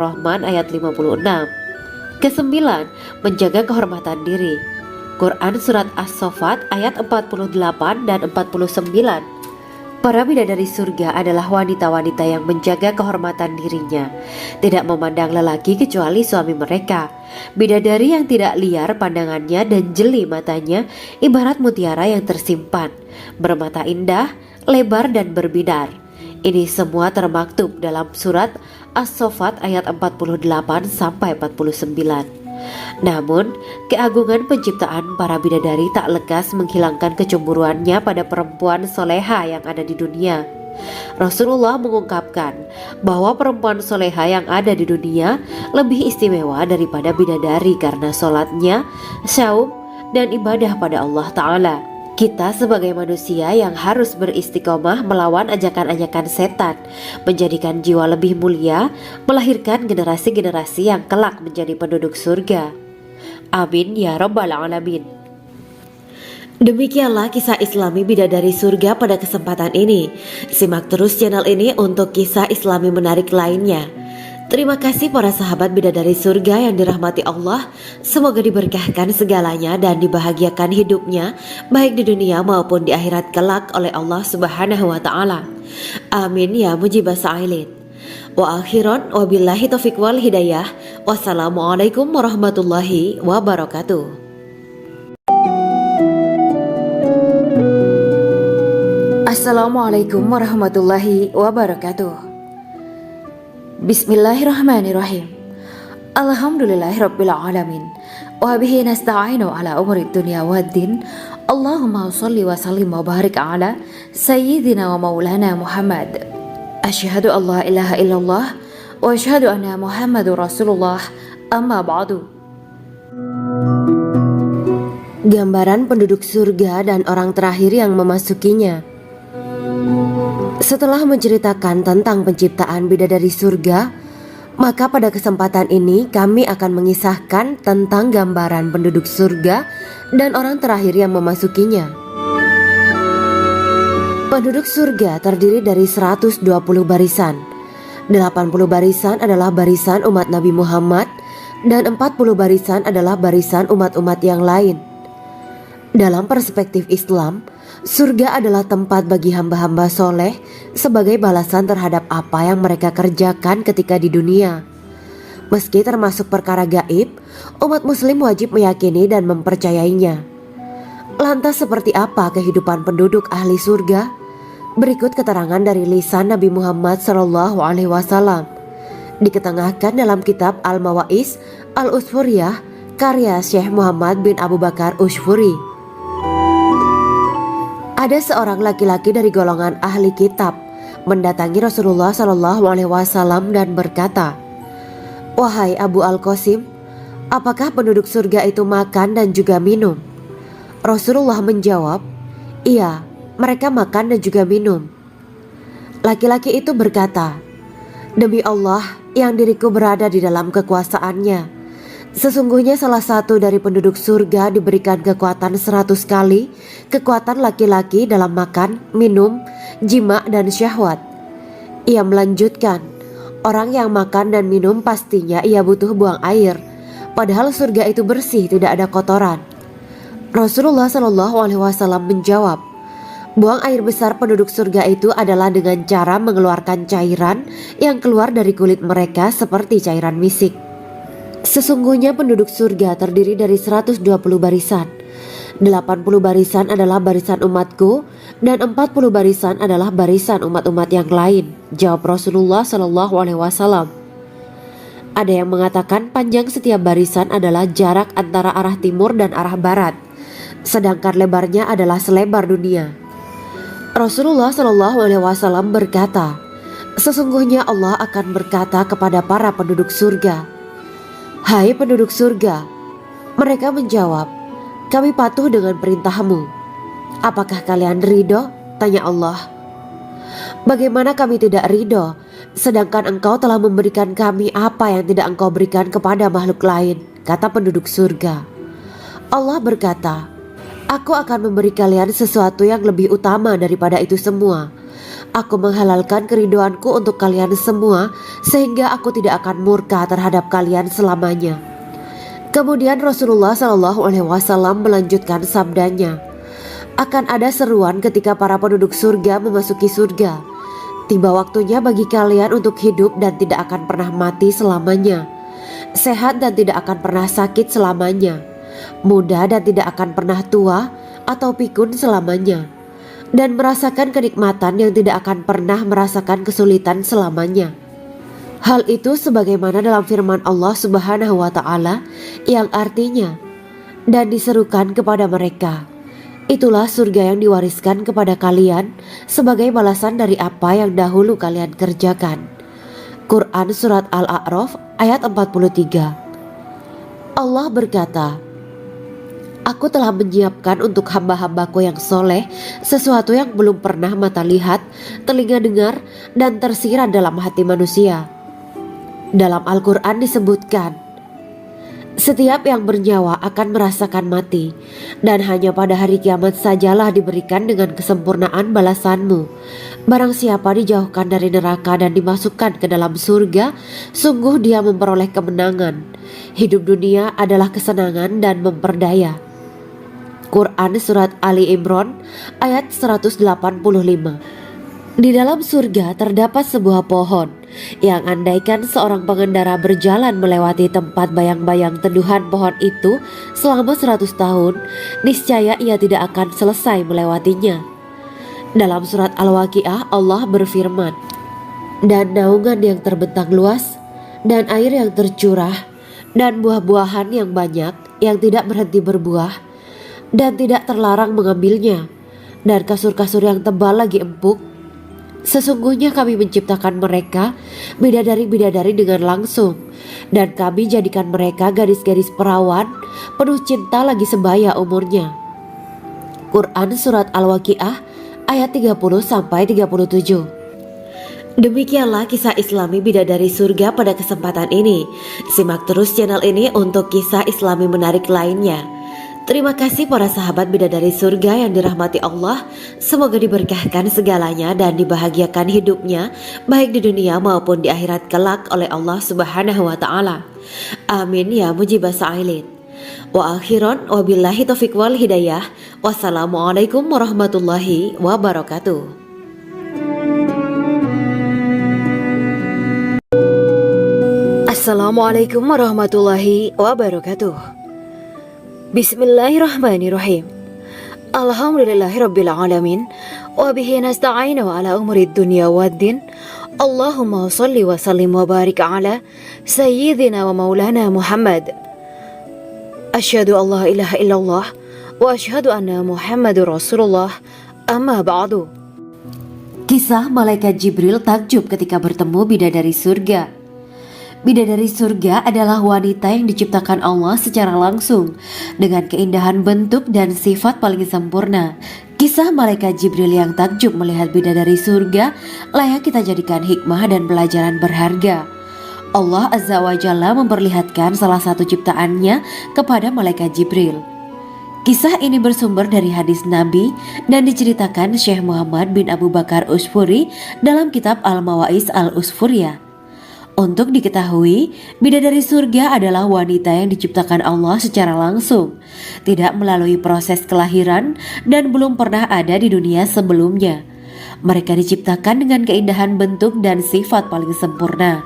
Rahman ayat 56. Kesembilan, menjaga kehormatan diri. Quran Surat As-Saffat ayat 48 dan 49. Para bidadari surga adalah wanita-wanita yang menjaga kehormatan dirinya, tidak memandang lelaki kecuali suami mereka. Bidadari yang tidak liar pandangannya dan jeli matanya ibarat mutiara yang tersimpan, bermata indah, lebar dan berbinar. Ini semua termaktub dalam surat As-Saffat ayat 48 sampai 49. Namun, keagungan penciptaan para bidadari tak lekas menghilangkan kecemburuannya pada perempuan soleha yang ada di dunia. Rasulullah mengungkapkan bahwa perempuan soleha yang ada di dunia lebih istimewa daripada bidadari karena sholatnya, saum, dan ibadah pada Allah Ta'ala. Kita sebagai manusia yang harus beristiqomah melawan ajakan-ajakan setan, menjadikan jiwa lebih mulia, melahirkan generasi-generasi yang kelak menjadi penduduk surga. Amin ya rabbal alamin. Demikianlah kisah Islami bidadari surga pada kesempatan ini. Simak terus channel ini untuk kisah Islami menarik lainnya. Terima kasih para sahabat bidadari surga yang dirahmati Allah. Semoga diberkahkan segalanya dan dibahagiakan hidupnya, baik di dunia maupun di akhirat kelak oleh Allah Subhanahu wa Ta'ala. Amin ya mujibah sa'ilin. Wa akhiran wabillahi taufiq wal hidayah. Wassalamualaikum warahmatullahi wabarakatuh. Assalamualaikum warahmatullahi wabarakatuh. Bismillahirrahmanirrahim. Alhamdulillahirabbil alamin. Wa bihi nasta'inu ala umuri dunya waddin. Allahumma shalli wa sallim wa barik ala sayyidina wa maulana Muhammad. Asyhadu an la ilaha illallah wa asyhadu anna Muhammadur Rasulullah. Amma ba'du. Gambaran penduduk surga dan orang terakhir yang memasukinya. Setelah menceritakan tentang penciptaan bidadari surga, maka pada kesempatan ini kami akan mengisahkan tentang gambaran penduduk surga dan orang terakhir yang memasukinya. Penduduk surga terdiri dari 120 barisan. 80 barisan adalah barisan umat Nabi Muhammad dan 40 barisan adalah barisan umat-umat yang lain. Dalam perspektif Islam, surga adalah tempat bagi hamba-hamba soleh sebagai balasan terhadap apa yang mereka kerjakan ketika di dunia. Meski termasuk perkara gaib, umat muslim wajib meyakini dan mempercayainya. Lantas seperti apa kehidupan penduduk ahli surga? Berikut keterangan dari lisan Nabi Muhammad SAW. Diketengahkan dalam kitab Al-Mawaiz Al-Usfuriyah karya Syekh Muhammad bin Abu Bakar Usfuri. Ada seorang laki-laki dari golongan ahli kitab mendatangi Rasulullah SAW dan berkata, "Wahai Abu Al-Qasim, apakah penduduk surga itu makan dan juga minum?" Rasulullah menjawab, "Iya, mereka makan dan juga minum." Laki-laki itu berkata, "Demi Allah yang diriku berada di dalam kekuasaannya, sesungguhnya salah satu dari penduduk surga diberikan kekuatan 100 kali kekuatan laki-laki dalam makan, minum, jima, dan syahwat." Ia melanjutkan, "Orang yang makan dan minum pastinya ia butuh buang air, padahal surga itu bersih, tidak ada kotoran." Rasulullah SAW menjawab, "Buang air besar penduduk surga itu adalah dengan cara mengeluarkan cairan yang keluar dari kulit mereka seperti cairan misik." Sesungguhnya penduduk surga terdiri dari 120 barisan. 80 barisan adalah barisan umatku dan 40 barisan adalah barisan umat-umat yang lain, jawab Rasulullah SAW. Ada yang mengatakan panjang setiap barisan adalah jarak antara arah timur dan arah barat, sedangkan lebarnya adalah selebar dunia. Rasulullah SAW berkata, "Sesungguhnya Allah akan berkata kepada para penduduk surga, 'Hai penduduk surga,' mereka menjawab, 'Kami patuh dengan perintahmu.' 'Apakah kalian ridho?' tanya Allah. 'Bagaimana kami tidak ridho, sedangkan engkau telah memberikan kami apa yang tidak engkau berikan kepada makhluk lain,' kata penduduk surga. Allah berkata, 'Aku akan memberi kalian sesuatu yang lebih utama daripada itu semua. Aku menghalalkan keriduanku untuk kalian semua, sehingga aku tidak akan murka terhadap kalian selamanya." Kemudian Rasulullah SAW melanjutkan sabdanya, "Akan ada seruan ketika para penduduk surga memasuki surga. Tiba waktunya bagi kalian untuk hidup dan tidak akan pernah mati selamanya, sehat dan tidak akan pernah sakit selamanya, muda dan tidak akan pernah tua atau pikun selamanya, dan merasakan kenikmatan yang tidak akan pernah merasakan kesulitan selamanya." Hal itu sebagaimana dalam firman Allah Subhanahu wa Ta'ala yang artinya, "Dan diserukan kepada mereka, itulah surga yang diwariskan kepada kalian sebagai balasan dari apa yang dahulu kalian kerjakan." Quran Surat Al-A'raf ayat 43. Allah berkata, "Aku telah menyiapkan untuk hamba-hambaku yang soleh sesuatu yang belum pernah mata lihat, telinga dengar, dan tersirat dalam hati manusia." Dalam Al-Quran disebutkan, "Setiap yang bernyawa akan merasakan mati, dan hanya pada hari kiamat sajalah diberikan dengan kesempurnaan balasanmu. Barang siapa dijauhkan dari neraka dan dimasukkan ke dalam surga, sungguh dia memperoleh kemenangan. Hidup dunia adalah kesenangan dan memperdaya." Quran Surat Ali Imran ayat 185. Di dalam surga terdapat sebuah pohon yang andaikan seorang pengendara berjalan melewati tempat bayang-bayang teduhan pohon itu selama 100 tahun, niscaya ia tidak akan selesai melewatinya. Dalam surat Al-Waqiah Allah berfirman, "Dan naungan yang terbentang luas, dan air yang tercurah, dan buah-buahan yang banyak yang tidak berhenti berbuah, dan tidak terlarang mengambilnya, dan kasur-kasur yang tebal lagi empuk. Sesungguhnya kami menciptakan mereka bidadari-bidadari dengan langsung, dan kami jadikan mereka gadis-gadis perawan penuh cinta lagi sebaya umurnya." Quran Surat Al-Waqiah ayat 30-37. Demikianlah kisah Islami bidadari surga pada kesempatan ini. Simak terus channel ini untuk kisah Islami menarik lainnya. Terima kasih para sahabat bidadari surga yang dirahmati Allah. Semoga diberkahkan segalanya dan dibahagiakan hidupnya, baik di dunia maupun di akhirat kelak oleh Allah Subhanahu wa Ta'ala. Amin ya mujibah sa'ilin. Wa akhiran wabillahi taufiq wal hidayah. Wassalamualaikum warahmatullahi wabarakatuh. Assalamualaikum warahmatullahi wabarakatuh. Bismillahirrahmanirrahim. Alhamdulillahirabbil alamin wa bihi nasta'inu ala umuri dunya waddin. Allahumma shalli wa sallim wa barik ala sayyidina wa maulana Muhammad. Asyhadu an la ilaha illallah wa asyhadu anna Muhammadur Rasulullah. Amma ba'du. Kisah malaikat Jibril takjub ketika bertemu bidadari surga. Bidadari surga adalah wanita yang diciptakan Allah secara langsung dengan keindahan bentuk dan sifat paling sempurna. Kisah malaikat Jibril yang takjub melihat bidadari surga layak kita jadikan hikmah dan pelajaran berharga. Allah Azza wa Jalla memperlihatkan salah satu ciptaannya kepada malaikat Jibril. Kisah ini bersumber dari hadis Nabi dan diceritakan Syekh Muhammad bin Abu Bakar Usfuri dalam kitab Al-Mawaiz Al-Usfuriyah. Untuk diketahui, bidadari surga adalah wanita yang diciptakan Allah secara langsung, tidak melalui proses kelahiran dan belum pernah ada di dunia sebelumnya. Mereka diciptakan dengan keindahan bentuk dan sifat paling sempurna.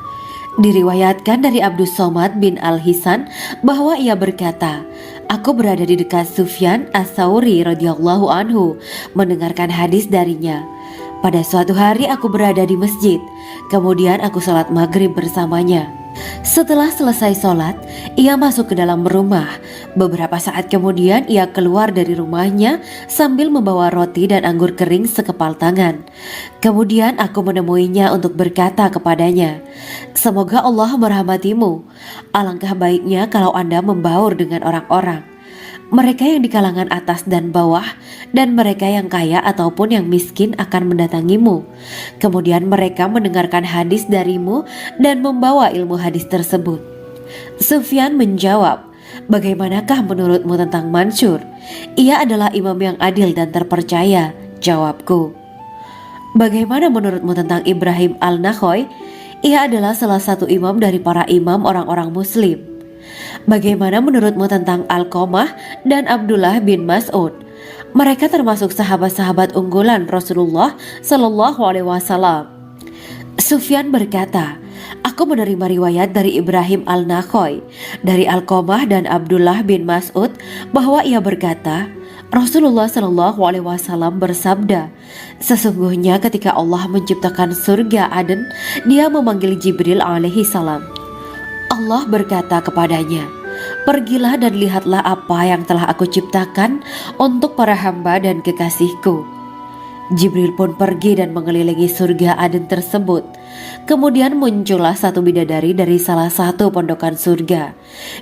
Diriwayatkan dari Abdus Somad bin Al-Hisan bahwa ia berkata, "Aku berada di dekat Sufyan As-Sauri radhiyallahu anhu mendengarkan hadis darinya. Pada suatu hari aku berada di masjid, kemudian aku sholat maghrib bersamanya. Setelah selesai sholat, ia masuk ke dalam rumah. Beberapa saat kemudian ia keluar dari rumahnya sambil membawa roti dan anggur kering sekepal tangan. Kemudian aku menemuinya untuk berkata kepadanya, 'Semoga Allah merahmatimu. Alangkah baiknya kalau Anda membaur dengan orang-orang. Mereka yang di kalangan atas dan bawah, dan mereka yang kaya ataupun yang miskin akan mendatangimu. Kemudian mereka mendengarkan hadis darimu dan membawa ilmu hadis tersebut.' Sufyan menjawab, 'Bagaimanakah menurutmu tentang Mansur?' 'Ia adalah imam yang adil dan terpercaya,' jawabku. Bagaimana menurutmu tentang Ibrahim al-Nakhoy? Ia adalah salah satu imam dari para imam orang-orang muslim. Bagaimana menurutmu tentang Alqamah dan Abdullah bin Mas'ud? Mereka termasuk sahabat-sahabat unggulan Rasulullah Shallallahu Alaihi Wasallam. Sufyan berkata, aku menerima riwayat dari Ibrahim al-Nakhoy, dari Alqamah dan Abdullah bin Mas'ud bahwa ia berkata, Rasulullah Shallallahu Alaihi Wasallam bersabda, sesungguhnya ketika Allah menciptakan surga Aden, Dia memanggil Jibril alaihi salam. Allah berkata kepadanya, pergilah dan lihatlah apa yang telah aku ciptakan untuk para hamba dan kekasihku. Jibril pun pergi dan mengelilingi surga Aden tersebut. Kemudian muncullah satu bidadari dari salah satu pondokan surga.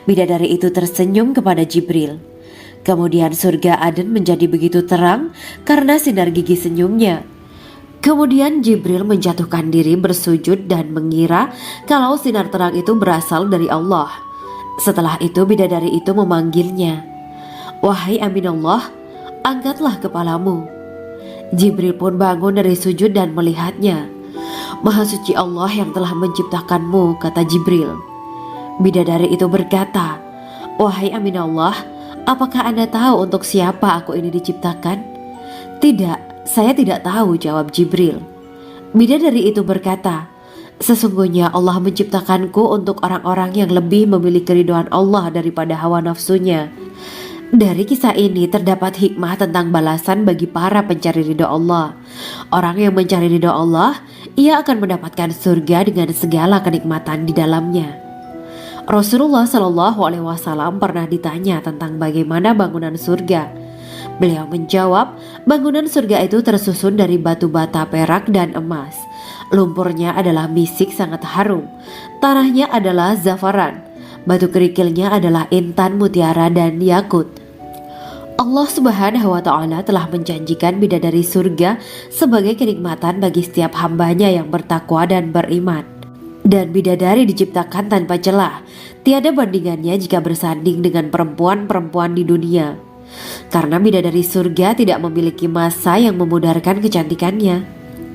Bidadari itu tersenyum kepada Jibril. Kemudian surga Aden menjadi begitu terang karena sinar gigi senyumnya. Kemudian Jibril menjatuhkan diri bersujud dan mengira kalau sinar terang itu berasal dari Allah. Setelah itu bidadari itu memanggilnya, wahai Aminullah, angkatlah kepalamu. Jibril pun bangun dari sujud dan melihatnya. Maha suci Allah yang telah menciptakanmu, kata Jibril. Bidadari itu berkata, wahai Aminullah, apakah Anda tahu untuk siapa aku ini diciptakan? Tidak, saya tidak tahu, jawab Jibril. Bidadari itu berkata, sesungguhnya Allah menciptakanku untuk orang-orang yang lebih memilih keridhaan Allah daripada hawa nafsunya. Dari kisah ini terdapat hikmah tentang balasan bagi para pencari ridha Allah. Orang yang mencari ridha Allah, ia akan mendapatkan surga dengan segala kenikmatan di dalamnya. Rasulullah Shallallahu Alaihi Wasallam pernah ditanya tentang bagaimana bangunan surga. Beliau menjawab, bangunan surga itu tersusun dari batu bata, perak, dan emas. Lumpurnya adalah misik sangat harum, tanahnya adalah zafaran, batu kerikilnya adalah intan, mutiara, dan yakut. Allah Subhanahu wa Ta'ala telah menjanjikan bidadari surga sebagai kenikmatan bagi setiap hambanya yang bertakwa dan beriman. Dan bidadari diciptakan tanpa celah, tiada bandingannya jika bersanding dengan perempuan-perempuan di dunia. Karena bidadari surga tidak memiliki masa yang memudarkan kecantikannya.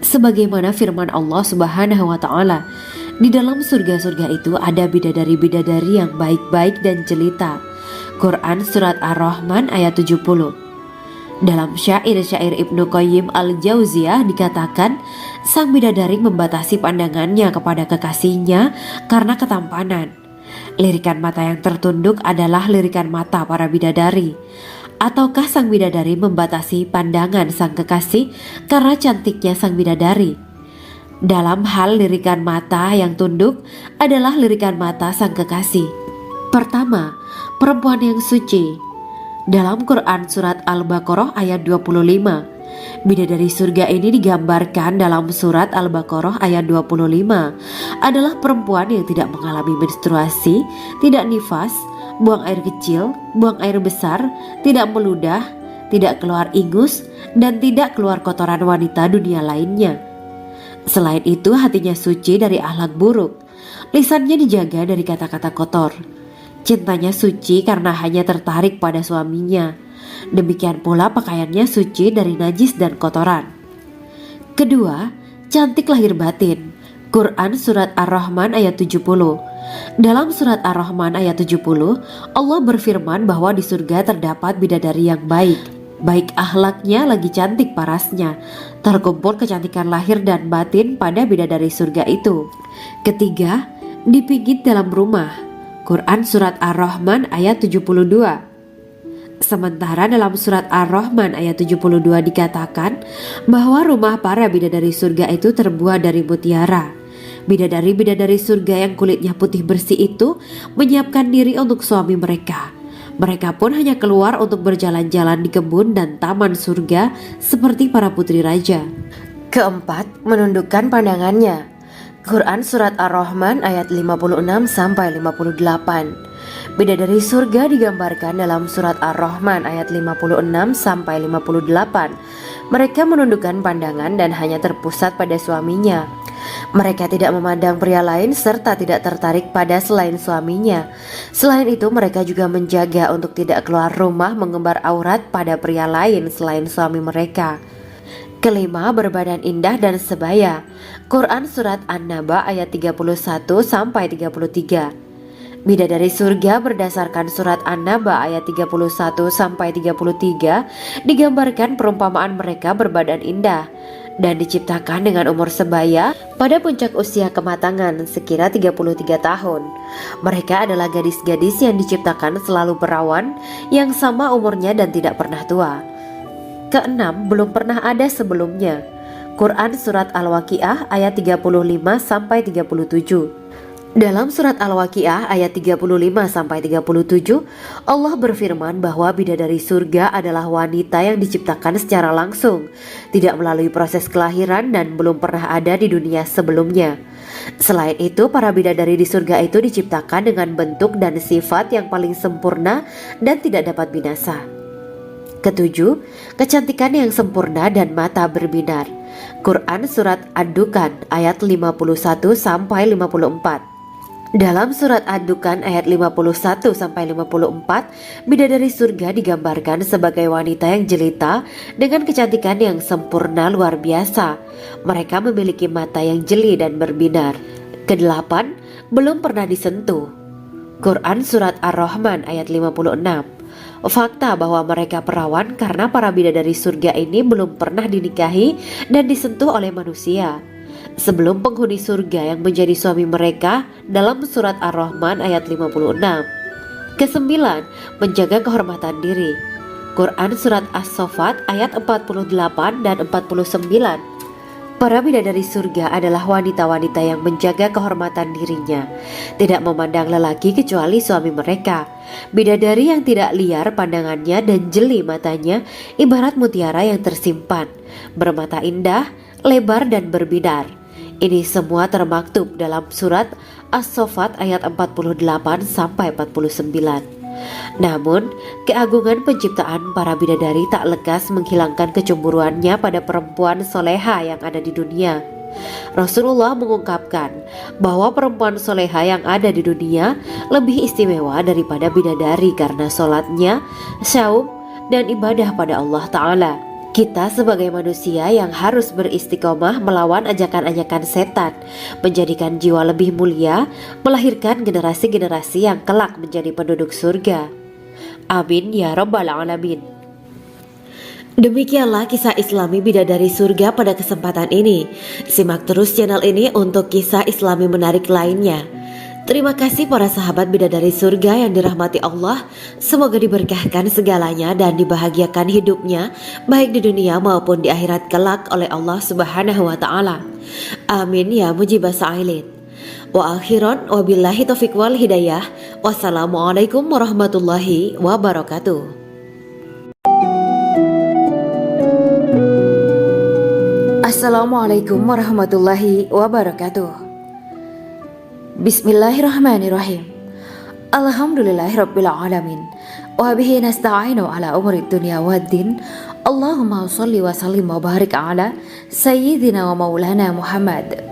Sebagaimana firman Allah Subhanahu wa Ta'ala, di dalam surga-surga itu ada bidadari-bidadari yang baik-baik dan jelita. Quran Surat Ar-Rahman ayat 70. Dalam syair-syair Ibnu Qayyim al-Jauziyah dikatakan, sang bidadari membatasi pandangannya kepada kekasihnya karena ketampanan. Lirikan mata yang tertunduk adalah lirikan mata para bidadari. Ataukah sang bidadari membatasi pandangan sang kekasih karena cantiknya sang bidadari? Dalam hal lirikan mata yang tunduk adalah lirikan mata sang kekasih. Pertama, perempuan yang suci. Dalam Quran Surat Al-Baqarah ayat 25, bidadari surga ini digambarkan dalam Surat Al-Baqarah ayat 25 adalah perempuan yang tidak mengalami menstruasi, tidak nifas, buang air kecil, buang air besar, tidak meludah, tidak keluar ingus, dan tidak keluar kotoran wanita dunia lainnya. Selain itu, hatinya suci dari akhlak buruk, lisannya dijaga dari kata-kata kotor. Cintanya suci karena hanya tertarik pada suaminya. Demikian pula pakaiannya suci dari najis dan kotoran. Kedua, cantik lahir batin. Quran Surat Ar-Rahman ayat 70. Dalam Surat Ar-Rahman ayat 70, Allah berfirman bahwa di surga terdapat bidadari yang baik. Baik akhlaknya lagi cantik parasnya. Terkumpul kecantikan lahir dan batin pada bidadari surga itu. Ketiga, dipinggit dalam rumah. Quran Surat Ar-Rahman ayat 72. Sementara dalam Surat Ar-Rahman ayat 72 dikatakan bahwa rumah para bidadari surga itu terbuat dari mutiara. Bidadari-bidadari surga yang kulitnya putih bersih itu menyiapkan diri untuk suami mereka. Mereka pun hanya keluar untuk berjalan-jalan di kebun dan taman surga seperti para putri raja. Keempat, menundukkan pandangannya. Quran Surat Ar-Rahman ayat 56-58. Bidadari surga digambarkan dalam Surat Ar-Rahman ayat 56-58. Mereka menundukkan pandangan dan hanya terpusat pada suaminya. Mereka tidak memandang pria lain serta tidak tertarik pada selain suaminya. Selain itu, mereka juga menjaga untuk tidak keluar rumah mengembar aurat pada pria lain selain suami mereka. Kelima, berbadan indah dan sebaya. Quran Surat An-Naba ayat 31-33. Bidadari surga berdasarkan Surat An-Naba ayat 31-33 digambarkan perumpamaan mereka berbadan indah dan diciptakan dengan umur sebaya pada puncak usia kematangan sekira 33 tahun. Mereka adalah gadis-gadis yang diciptakan selalu perawan, yang sama umurnya dan tidak pernah tua. Keenam, belum pernah ada sebelumnya. Quran Surat Al-Waqiah ayat 35-37. Dalam surat Al-Waqiah ayat 35-37, Allah berfirman bahwa bidadari surga adalah wanita yang diciptakan secara langsung, tidak melalui proses kelahiran dan belum pernah ada di dunia sebelumnya. Selain itu, para bidadari di surga itu diciptakan dengan bentuk dan sifat yang paling sempurna dan tidak dapat binasa. Ketujuh, kecantikan yang sempurna dan mata berbinar. Quran Surat Ad-Dukhan ayat 51-54. Dalam surat Ad-Dukhan ayat 51-54, bidadari surga digambarkan sebagai wanita yang jelita dengan kecantikan yang sempurna luar biasa. Mereka memiliki mata yang jeli dan berbinar. Kedelapan, belum pernah disentuh. Quran Surat Ar-Rahman ayat 56. Fakta bahwa mereka perawan karena para bidadari surga ini belum pernah dinikahi dan disentuh oleh manusia sebelum penghuni surga yang menjadi suami mereka dalam surat Ar-Rahman ayat 56. Kesembilan, menjaga kehormatan diri. Quran Surat As-Saffat ayat 48 dan 49. Para bidadari surga adalah wanita-wanita yang menjaga kehormatan dirinya, tidak memandang lelaki kecuali suami mereka. Bidadari yang tidak liar pandangannya dan jeli matanya ibarat mutiara yang tersimpan, bermata indah, lebar dan berbinar. Ini semua termaktub dalam surat As-Saffat ayat 48-49. Namun, keagungan penciptaan para bidadari tak lekas menghilangkan kecemburuannya pada perempuan soleha yang ada di dunia. Rasulullah mengungkapkan bahwa perempuan soleha yang ada di dunia lebih istimewa daripada bidadari karena sholatnya, saum, dan ibadah pada Allah Ta'ala. Kita sebagai manusia yang harus beristiqomah melawan ajakan-ajakan setan, menjadikan jiwa lebih mulia, melahirkan generasi-generasi yang kelak menjadi penduduk surga. Amin ya Rabbal Alamin. Demikianlah kisah Islami bidadari surga pada kesempatan ini. Simak terus channel ini untuk kisah Islami menarik lainnya. Terima kasih para sahabat bidadari surga yang dirahmati Allah. Semoga diberkahkan segalanya dan dibahagiakan hidupnya, baik di dunia maupun di akhirat kelak oleh Allah Subhanahu wa Ta'ala. Amin ya mujibah sa'ilin. Wa akhiran wabillahi taufiq wal hidayah. Wassalamualaikum warahmatullahi wabarakatuh. Assalamualaikum warahmatullahi wabarakatuh. Bismillahirrahmanirrahim. Alhamdulillahirabbil alamin. Wa bihi nasta'inu ala umuri dunya waddin. Allahumma shalli wa sallim wa barik ala sayyidina wa maulana Muhammad.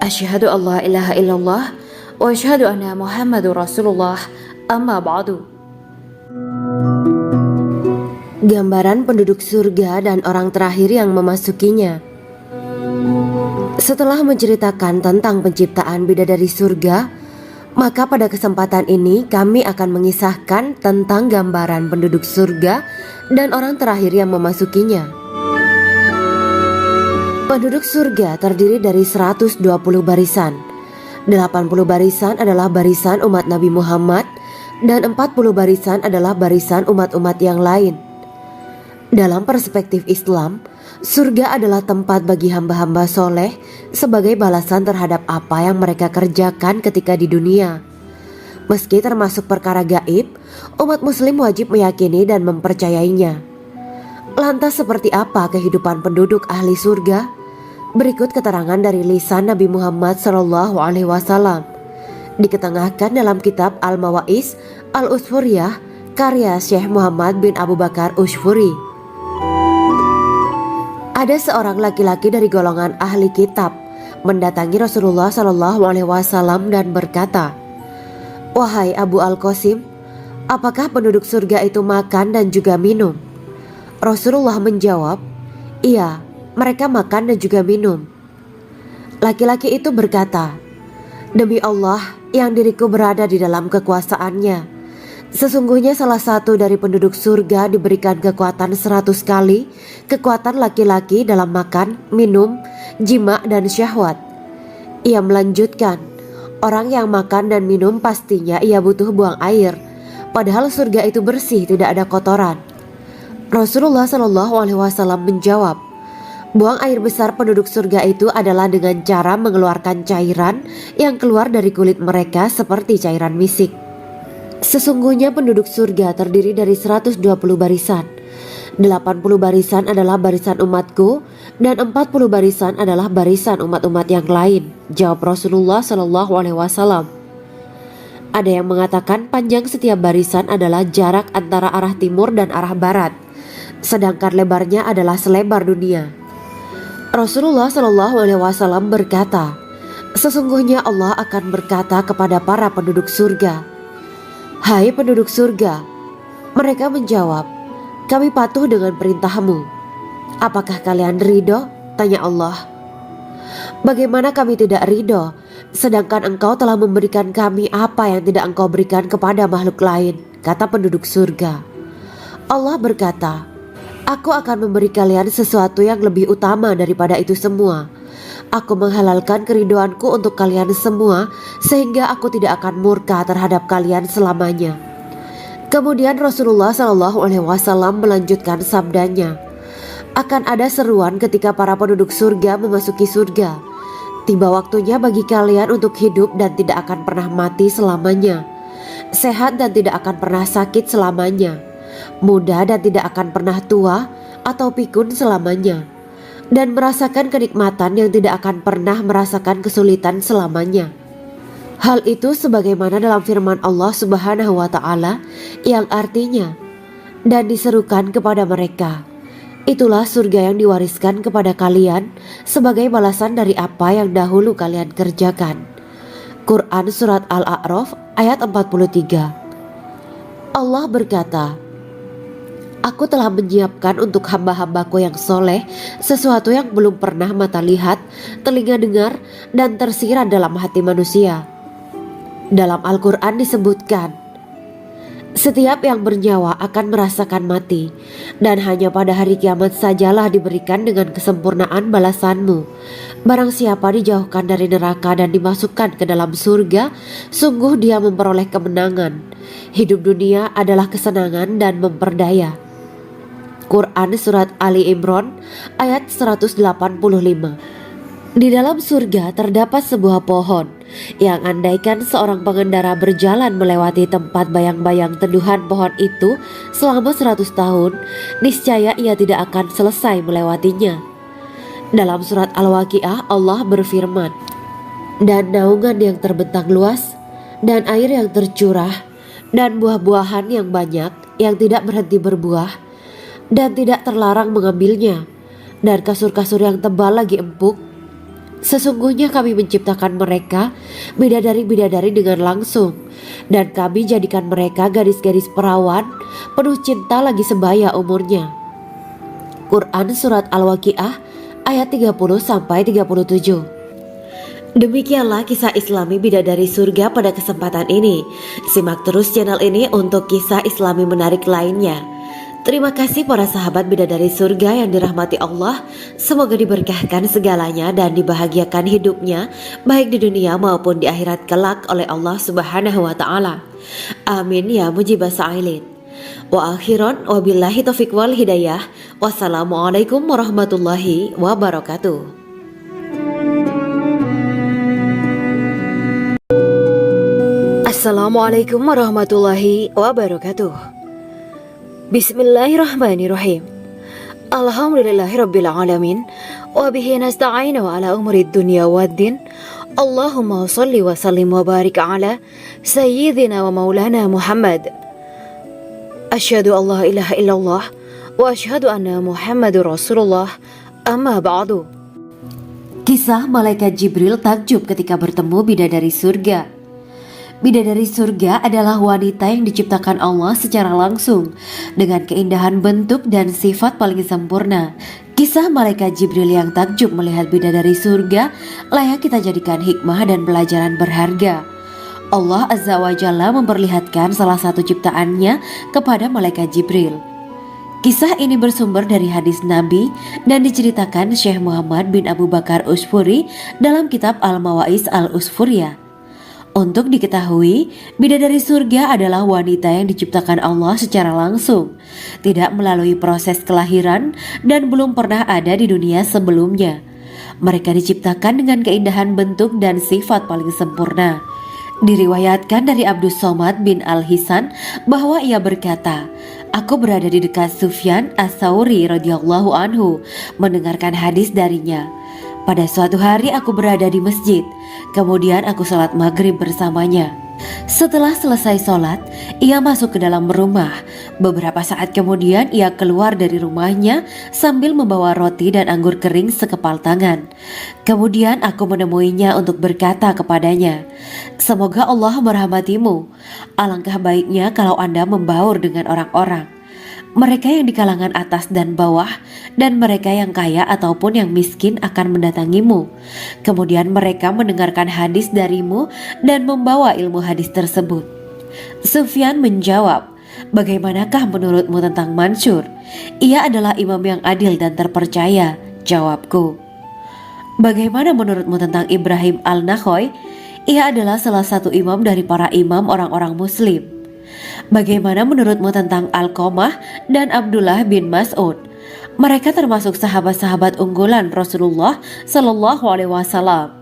Asyhadu an la ilaha illallah wa asyhadu anna Muhammadur Rasulullah. Amma ba'du. Gambaran penduduk surga dan orang terakhir yang memasukinya. Setelah menceritakan tentang penciptaan bidadari surga, maka pada kesempatan ini kami akan mengisahkan tentang gambaran penduduk surga dan orang terakhir yang memasukinya. Penduduk surga terdiri dari 120 barisan. 80 barisan adalah barisan umat Nabi Muhammad dan 40 barisan adalah barisan umat-umat yang lain. Dalam perspektif Islam, surga adalah tempat bagi hamba-hamba soleh sebagai balasan terhadap apa yang mereka kerjakan ketika di dunia. Meski termasuk perkara gaib, umat muslim wajib meyakini dan mempercayainya. Lantas seperti apa kehidupan penduduk ahli surga? Berikut keterangan dari lisan Nabi Muhammad SAW, diketengahkan dalam kitab Al-Mawa'is Al-Usfuriyah karya Syekh Muhammad bin Abu Bakar Ushfuri. Ada seorang laki-laki dari golongan ahli kitab mendatangi Rasulullah SAW dan berkata, "Wahai Abu Al-Qasim, apakah penduduk surga itu makan dan juga minum?" Rasulullah menjawab, "Iya, mereka makan dan juga minum. Laki-laki itu berkata, "Demi Allah yang diriku berada di dalam kekuasaannya, sesungguhnya salah satu dari penduduk surga diberikan kekuatan 100 kali kekuatan laki-laki dalam makan, minum, jima, dan syahwat." Ia melanjutkan, "Orang yang makan dan minum pastinya ia butuh buang air, padahal surga itu bersih, tidak ada kotoran." Rasulullah SAW menjawab, "Buang air besar penduduk surga itu adalah dengan cara mengeluarkan cairan yang keluar dari kulit mereka seperti cairan misik. Sesungguhnya penduduk surga terdiri dari 120 barisan. 80 barisan adalah barisan umatku dan 40 barisan adalah barisan umat-umat yang lain," jawab Rasulullah SAW. Ada yang mengatakan panjang setiap barisan adalah jarak antara arah timur dan arah barat, sedangkan lebarnya adalah selebar dunia. Rasulullah SAW berkata, "Sesungguhnya Allah akan berkata kepada para penduduk surga, 'Hai penduduk surga,' mereka menjawab, 'Kami patuh dengan perintahmu.' 'Apakah kalian ridho?' tanya Allah. 'Bagaimana kami tidak ridho, sedangkan engkau telah memberikan kami apa yang tidak engkau berikan kepada makhluk lain,' kata penduduk surga. Allah berkata, 'Aku akan memberi kalian sesuatu yang lebih utama daripada itu semua. Aku menghalalkan keridoanku untuk kalian semua sehingga aku tidak akan murka terhadap kalian selamanya.'" Kemudian Rasulullah SAW melanjutkan sabdanya, "Akan ada seruan ketika para penduduk surga memasuki surga. Tiba waktunya bagi kalian untuk hidup dan tidak akan pernah mati selamanya, sehat dan tidak akan pernah sakit selamanya, muda dan tidak akan pernah tua atau pikun selamanya, dan merasakan kenikmatan yang tidak akan pernah merasakan kesulitan selamanya." Hal itu sebagaimana dalam firman Allah Subhanahu wa Ta'ala yang artinya, "Dan diserukan kepada mereka, itulah surga yang diwariskan kepada kalian sebagai balasan dari apa yang dahulu kalian kerjakan." Quran Surat Al-A'raf ayat 43. Allah berkata, "Aku telah menyiapkan untuk hamba-hambaku yang soleh sesuatu yang belum pernah mata lihat, telinga dengar, dan tersirat dalam hati manusia." Dalam Al-Quran disebutkan, "Setiap yang bernyawa akan merasakan mati, dan hanya pada hari kiamat sajalah diberikan dengan kesempurnaan balasanmu. Barang siapa dijauhkan dari neraka dan dimasukkan ke dalam surga, sungguh dia memperoleh kemenangan. Hidup dunia adalah kesenangan dan memperdaya." Quran Surat Ali Imran ayat 185. Di dalam surga terdapat sebuah pohon yang andaikan seorang pengendara berjalan melewati tempat bayang-bayang teduhan pohon itu selama 100 tahun, niscaya ia tidak akan selesai melewatinya. Dalam surat Al-Waqiah Allah berfirman, "Dan naungan yang terbentang luas, dan air yang tercurah, dan buah-buahan yang banyak yang tidak berhenti berbuah, dan tidak terlarang mengambilnya, dan kasur-kasur yang tebal lagi empuk. Sesungguhnya kami menciptakan mereka bidadari-bidadari dengan langsung, dan kami jadikan mereka gadis-gadis perawan penuh cinta lagi sebaya umurnya." Quran Surat Al-Waqiah ayat 30-37. Demikianlah kisah Islami bidadari surga pada kesempatan ini. Simak terus channel ini untuk kisah Islami menarik lainnya. Terima kasih para sahabat bidadari surga yang dirahmati Allah. Semoga diberkahkan segalanya dan dibahagiakan hidupnya baik di dunia maupun di akhirat kelak oleh Allah Subhanahu wa Ta'ala. Amin ya mujibah sa'ilin. Wa akhiran wabillahi taufiq wal hidayah. Wassalamualaikum warahmatullahi wabarakatuh. Assalamualaikum warahmatullahi wabarakatuh. Bismillahirrahmanirrahim. Alhamdulillahirabbil alamin wa bihi nasta'inu ala umuri dunya waddin. Allahumma shalli wa sallim wa barik ala sayyidina wa maulana Muhammad. Asyhadu an la ilaha illallah wa asyhadu anna Muhammadur Rasulullah. Amma ba'du. Kisah malaikat Jibril takjub ketika bertemu bidadari surga. Bidadari surga adalah wanita yang diciptakan Allah secara langsung dengan keindahan bentuk dan sifat paling sempurna. Kisah malaikat Jibril yang takjub melihat bidadari surga layak kita jadikan hikmah dan pelajaran berharga. Allah Azza wa Jalla memperlihatkan salah satu ciptaannya kepada malaikat Jibril. Kisah ini bersumber dari hadis Nabi dan diceritakan Syekh Muhammad bin Abu Bakar Usfuri dalam kitab Al-Mawaiz Al-Usfuriyah. Untuk diketahui, bidadari surga adalah wanita yang diciptakan Allah secara langsung, tidak melalui proses kelahiran dan belum pernah ada di dunia sebelumnya. Mereka diciptakan dengan keindahan bentuk dan sifat paling sempurna. Diriwayatkan dari Abdus Somad bin Al-Hisan bahwa ia berkata, "Aku berada di dekat Sufyan As-Sauri radhiyallahu anhu mendengarkan hadis darinya. Pada suatu hari aku berada di masjid, kemudian aku sholat maghrib bersamanya. Setelah selesai sholat, ia masuk ke dalam rumah. Beberapa saat kemudian ia keluar dari rumahnya sambil membawa roti dan anggur kering sekepal tangan. Kemudian aku menemuinya untuk berkata kepadanya, 'Semoga Allah merahmatimu. Alangkah baiknya kalau Anda membaur dengan orang-orang. Mereka yang di kalangan atas dan bawah, dan mereka yang kaya ataupun yang miskin akan mendatangimu. Kemudian mereka mendengarkan hadis darimu dan membawa ilmu hadis tersebut.' Sufyan menjawab, 'Bagaimanakah menurutmu tentang Mansur? Ia adalah imam yang adil dan terpercaya.' Jawabku. 'Bagaimana menurutmu tentang Ibrahim Al-Nakhoy? Ia adalah salah satu imam dari para imam orang-orang muslim.' 'Bagaimana menurutmu tentang Alqamah dan Abdullah bin Mas'ud? Mereka termasuk sahabat-sahabat unggulan Rasulullah Sallallahu Alaihi Wasallam.'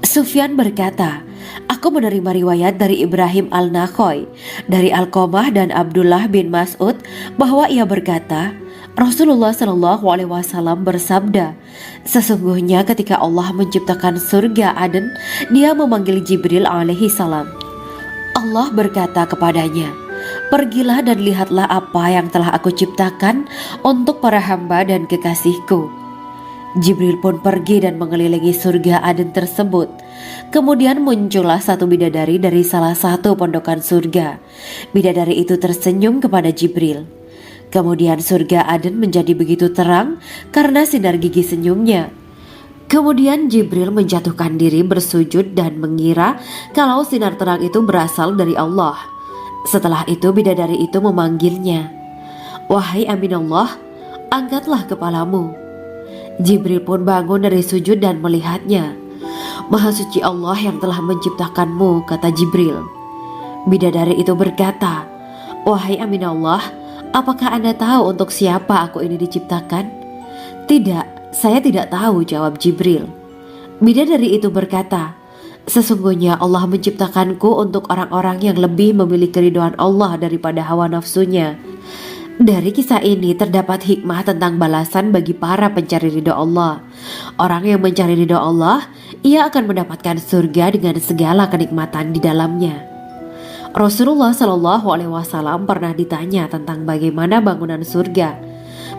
Sufyan berkata, 'Aku menerima riwayat dari Ibrahim Al-Nakhoy, dari Alqamah dan Abdullah bin Mas'ud bahwa ia berkata, Rasulullah Sallallahu Alaihi Wasallam bersabda, sesungguhnya ketika Allah menciptakan surga Aden, Dia memanggil Jibril alaihi salam. Allah berkata kepadanya, pergilah dan lihatlah apa yang telah aku ciptakan untuk para hamba dan kekasihku. Jibril pun pergi dan mengelilingi surga Aden tersebut. Kemudian muncullah satu bidadari dari salah satu pondokan surga. Bidadari itu tersenyum kepada Jibril. Kemudian surga Aden menjadi begitu terang karena sinar gigi senyumnya. Kemudian Jibril menjatuhkan diri bersujud dan mengira kalau sinar terang itu berasal dari Allah. Setelah itu bidadari itu memanggilnya, wahai Aminullah, angkatlah kepalamu. Jibril pun bangun dari sujud dan melihatnya. Maha suci Allah yang telah menciptakanmu, kata Jibril. Bidadari itu berkata, wahai Aminullah, apakah Anda tahu untuk siapa aku ini diciptakan? Tidak. Saya tidak tahu, jawab Jibril. Bidadari itu berkata, sesungguhnya Allah menciptakanku untuk orang-orang yang lebih memilih keridhaan Allah daripada hawa nafsunya. Dari kisah ini terdapat hikmah tentang balasan bagi para pencari ridha Allah. Orang yang mencari ridha Allah, ia akan mendapatkan surga dengan segala kenikmatan di dalamnya. Rasulullah Shallallahu Alaihi Wasallam pernah ditanya tentang bagaimana bangunan surga.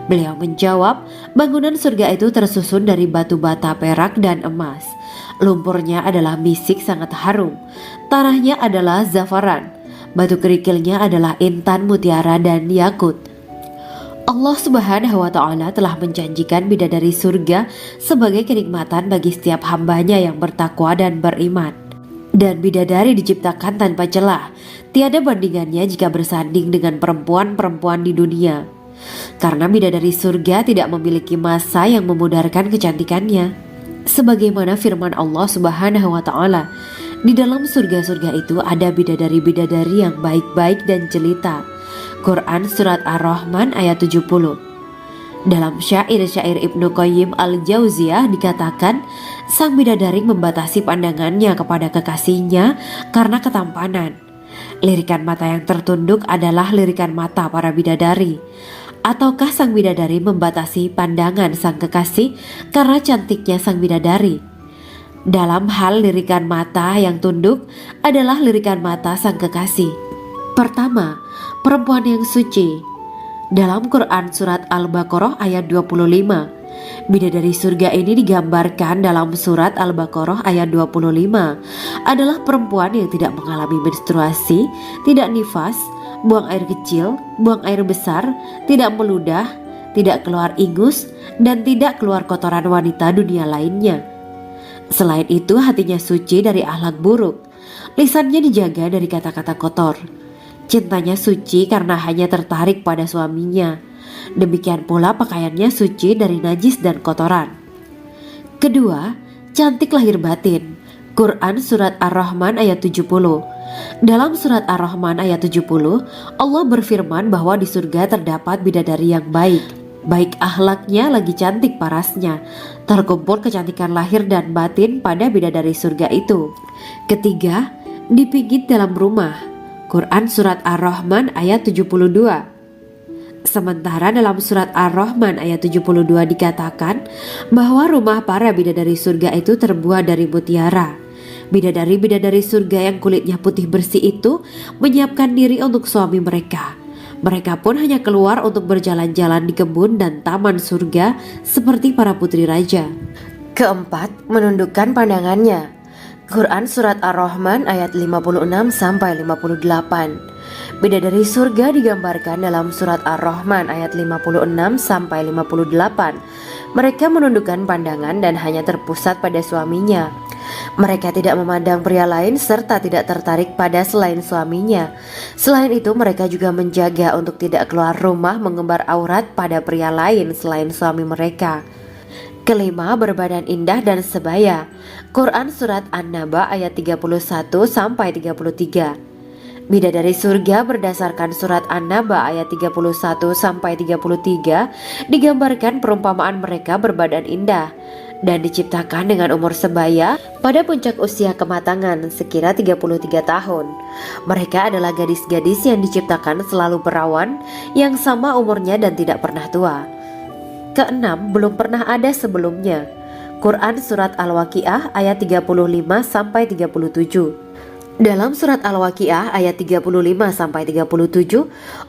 Beliau menjawab, bangunan surga itu tersusun dari batu bata, perak, dan emas. Lumpurnya adalah misik sangat harum. Tanahnya adalah zafaran. Batu kerikilnya adalah intan, mutiara, dan yakut. Allah Subhanahu wa Ta'ala telah menjanjikan bidadari surga sebagai kenikmatan bagi setiap hambanya yang bertakwa dan beriman. Dan bidadari diciptakan tanpa celah. Tiada bandingannya jika bersanding dengan perempuan-perempuan di dunia. Karena bidadari surga tidak memiliki masa yang memudarkan kecantikannya. Sebagaimana firman Allah Subhanahu wa Ta'ala, di dalam surga-surga itu ada bidadari-bidadari yang baik-baik dan jelita. Quran Surat Ar-Rahman ayat 70. Dalam syair-syair Ibnu Qayyim Al-Jauziyah dikatakan, sang bidadari membatasi pandangannya kepada kekasihnya karena ketampanan. Lirikan mata yang tertunduk adalah lirikan mata para bidadari. Ataukah sang bidadari membatasi pandangan sang kekasih karena cantiknya sang bidadari? Dalam hal lirikan mata yang tunduk adalah lirikan mata sang kekasih. Pertama, perempuan yang suci. Dalam Quran Surat Al-Baqarah ayat 25, bidadari surga ini digambarkan dalam Surat Al-Baqarah ayat 25 adalah perempuan yang tidak mengalami menstruasi, tidak nifas, buang air kecil, buang air besar, tidak meludah, tidak keluar ingus, dan tidak keluar kotoran wanita dunia lainnya. Selain itu, hatinya suci dari akhlak buruk, lisannya dijaga dari kata-kata kotor. Cintanya suci karena hanya tertarik pada suaminya. Demikian pula pakaiannya suci dari najis dan kotoran. Kedua, cantik lahir batin. Quran Surat Ar-Rahman ayat 70. Dalam Surat Ar-Rahman ayat 70, Allah berfirman bahwa di surga terdapat bidadari yang baik. Baik akhlaknya lagi cantik parasnya. Terkumpul kecantikan lahir dan batin pada bidadari surga itu. Ketiga, dipijit dalam rumah. Quran Surat Ar-Rahman ayat 72. Sementara dalam Surat Ar-Rahman ayat 72 dikatakan bahwa rumah para bidadari surga itu terbuat dari mutiara. Bidadari-bidadari surga yang kulitnya putih bersih itu menyiapkan diri untuk suami mereka. Mereka pun hanya keluar untuk berjalan-jalan di kebun dan taman surga seperti para putri raja. Keempat, menundukkan pandangannya. Quran Surat Ar-Rahman ayat 56-58. Bidadari surga digambarkan dalam Surat Ar-Rahman ayat 56-58. Mereka menundukkan pandangan dan hanya terpusat pada suaminya. Mereka tidak memandang pria lain serta tidak tertarik pada selain suaminya. Selain itu, mereka juga menjaga untuk tidak keluar rumah mengembar aurat pada pria lain selain suami mereka. Kelima, berbadan indah dan sebaya. Quran Surat An-Naba ayat 31-33. Bidadari surga berdasarkan Surat An-Naba ayat 31-33 digambarkan perumpamaan mereka berbadan indah dan diciptakan dengan umur sebaya pada puncak usia kematangan sekira 33 tahun. Mereka adalah gadis-gadis yang diciptakan selalu perawan, yang sama umurnya dan tidak pernah tua. Keenam, belum pernah ada sebelumnya. Quran Surat Al-Waqiah ayat 35-37. Dalam Surat Al-Waqiah ayat 35-37,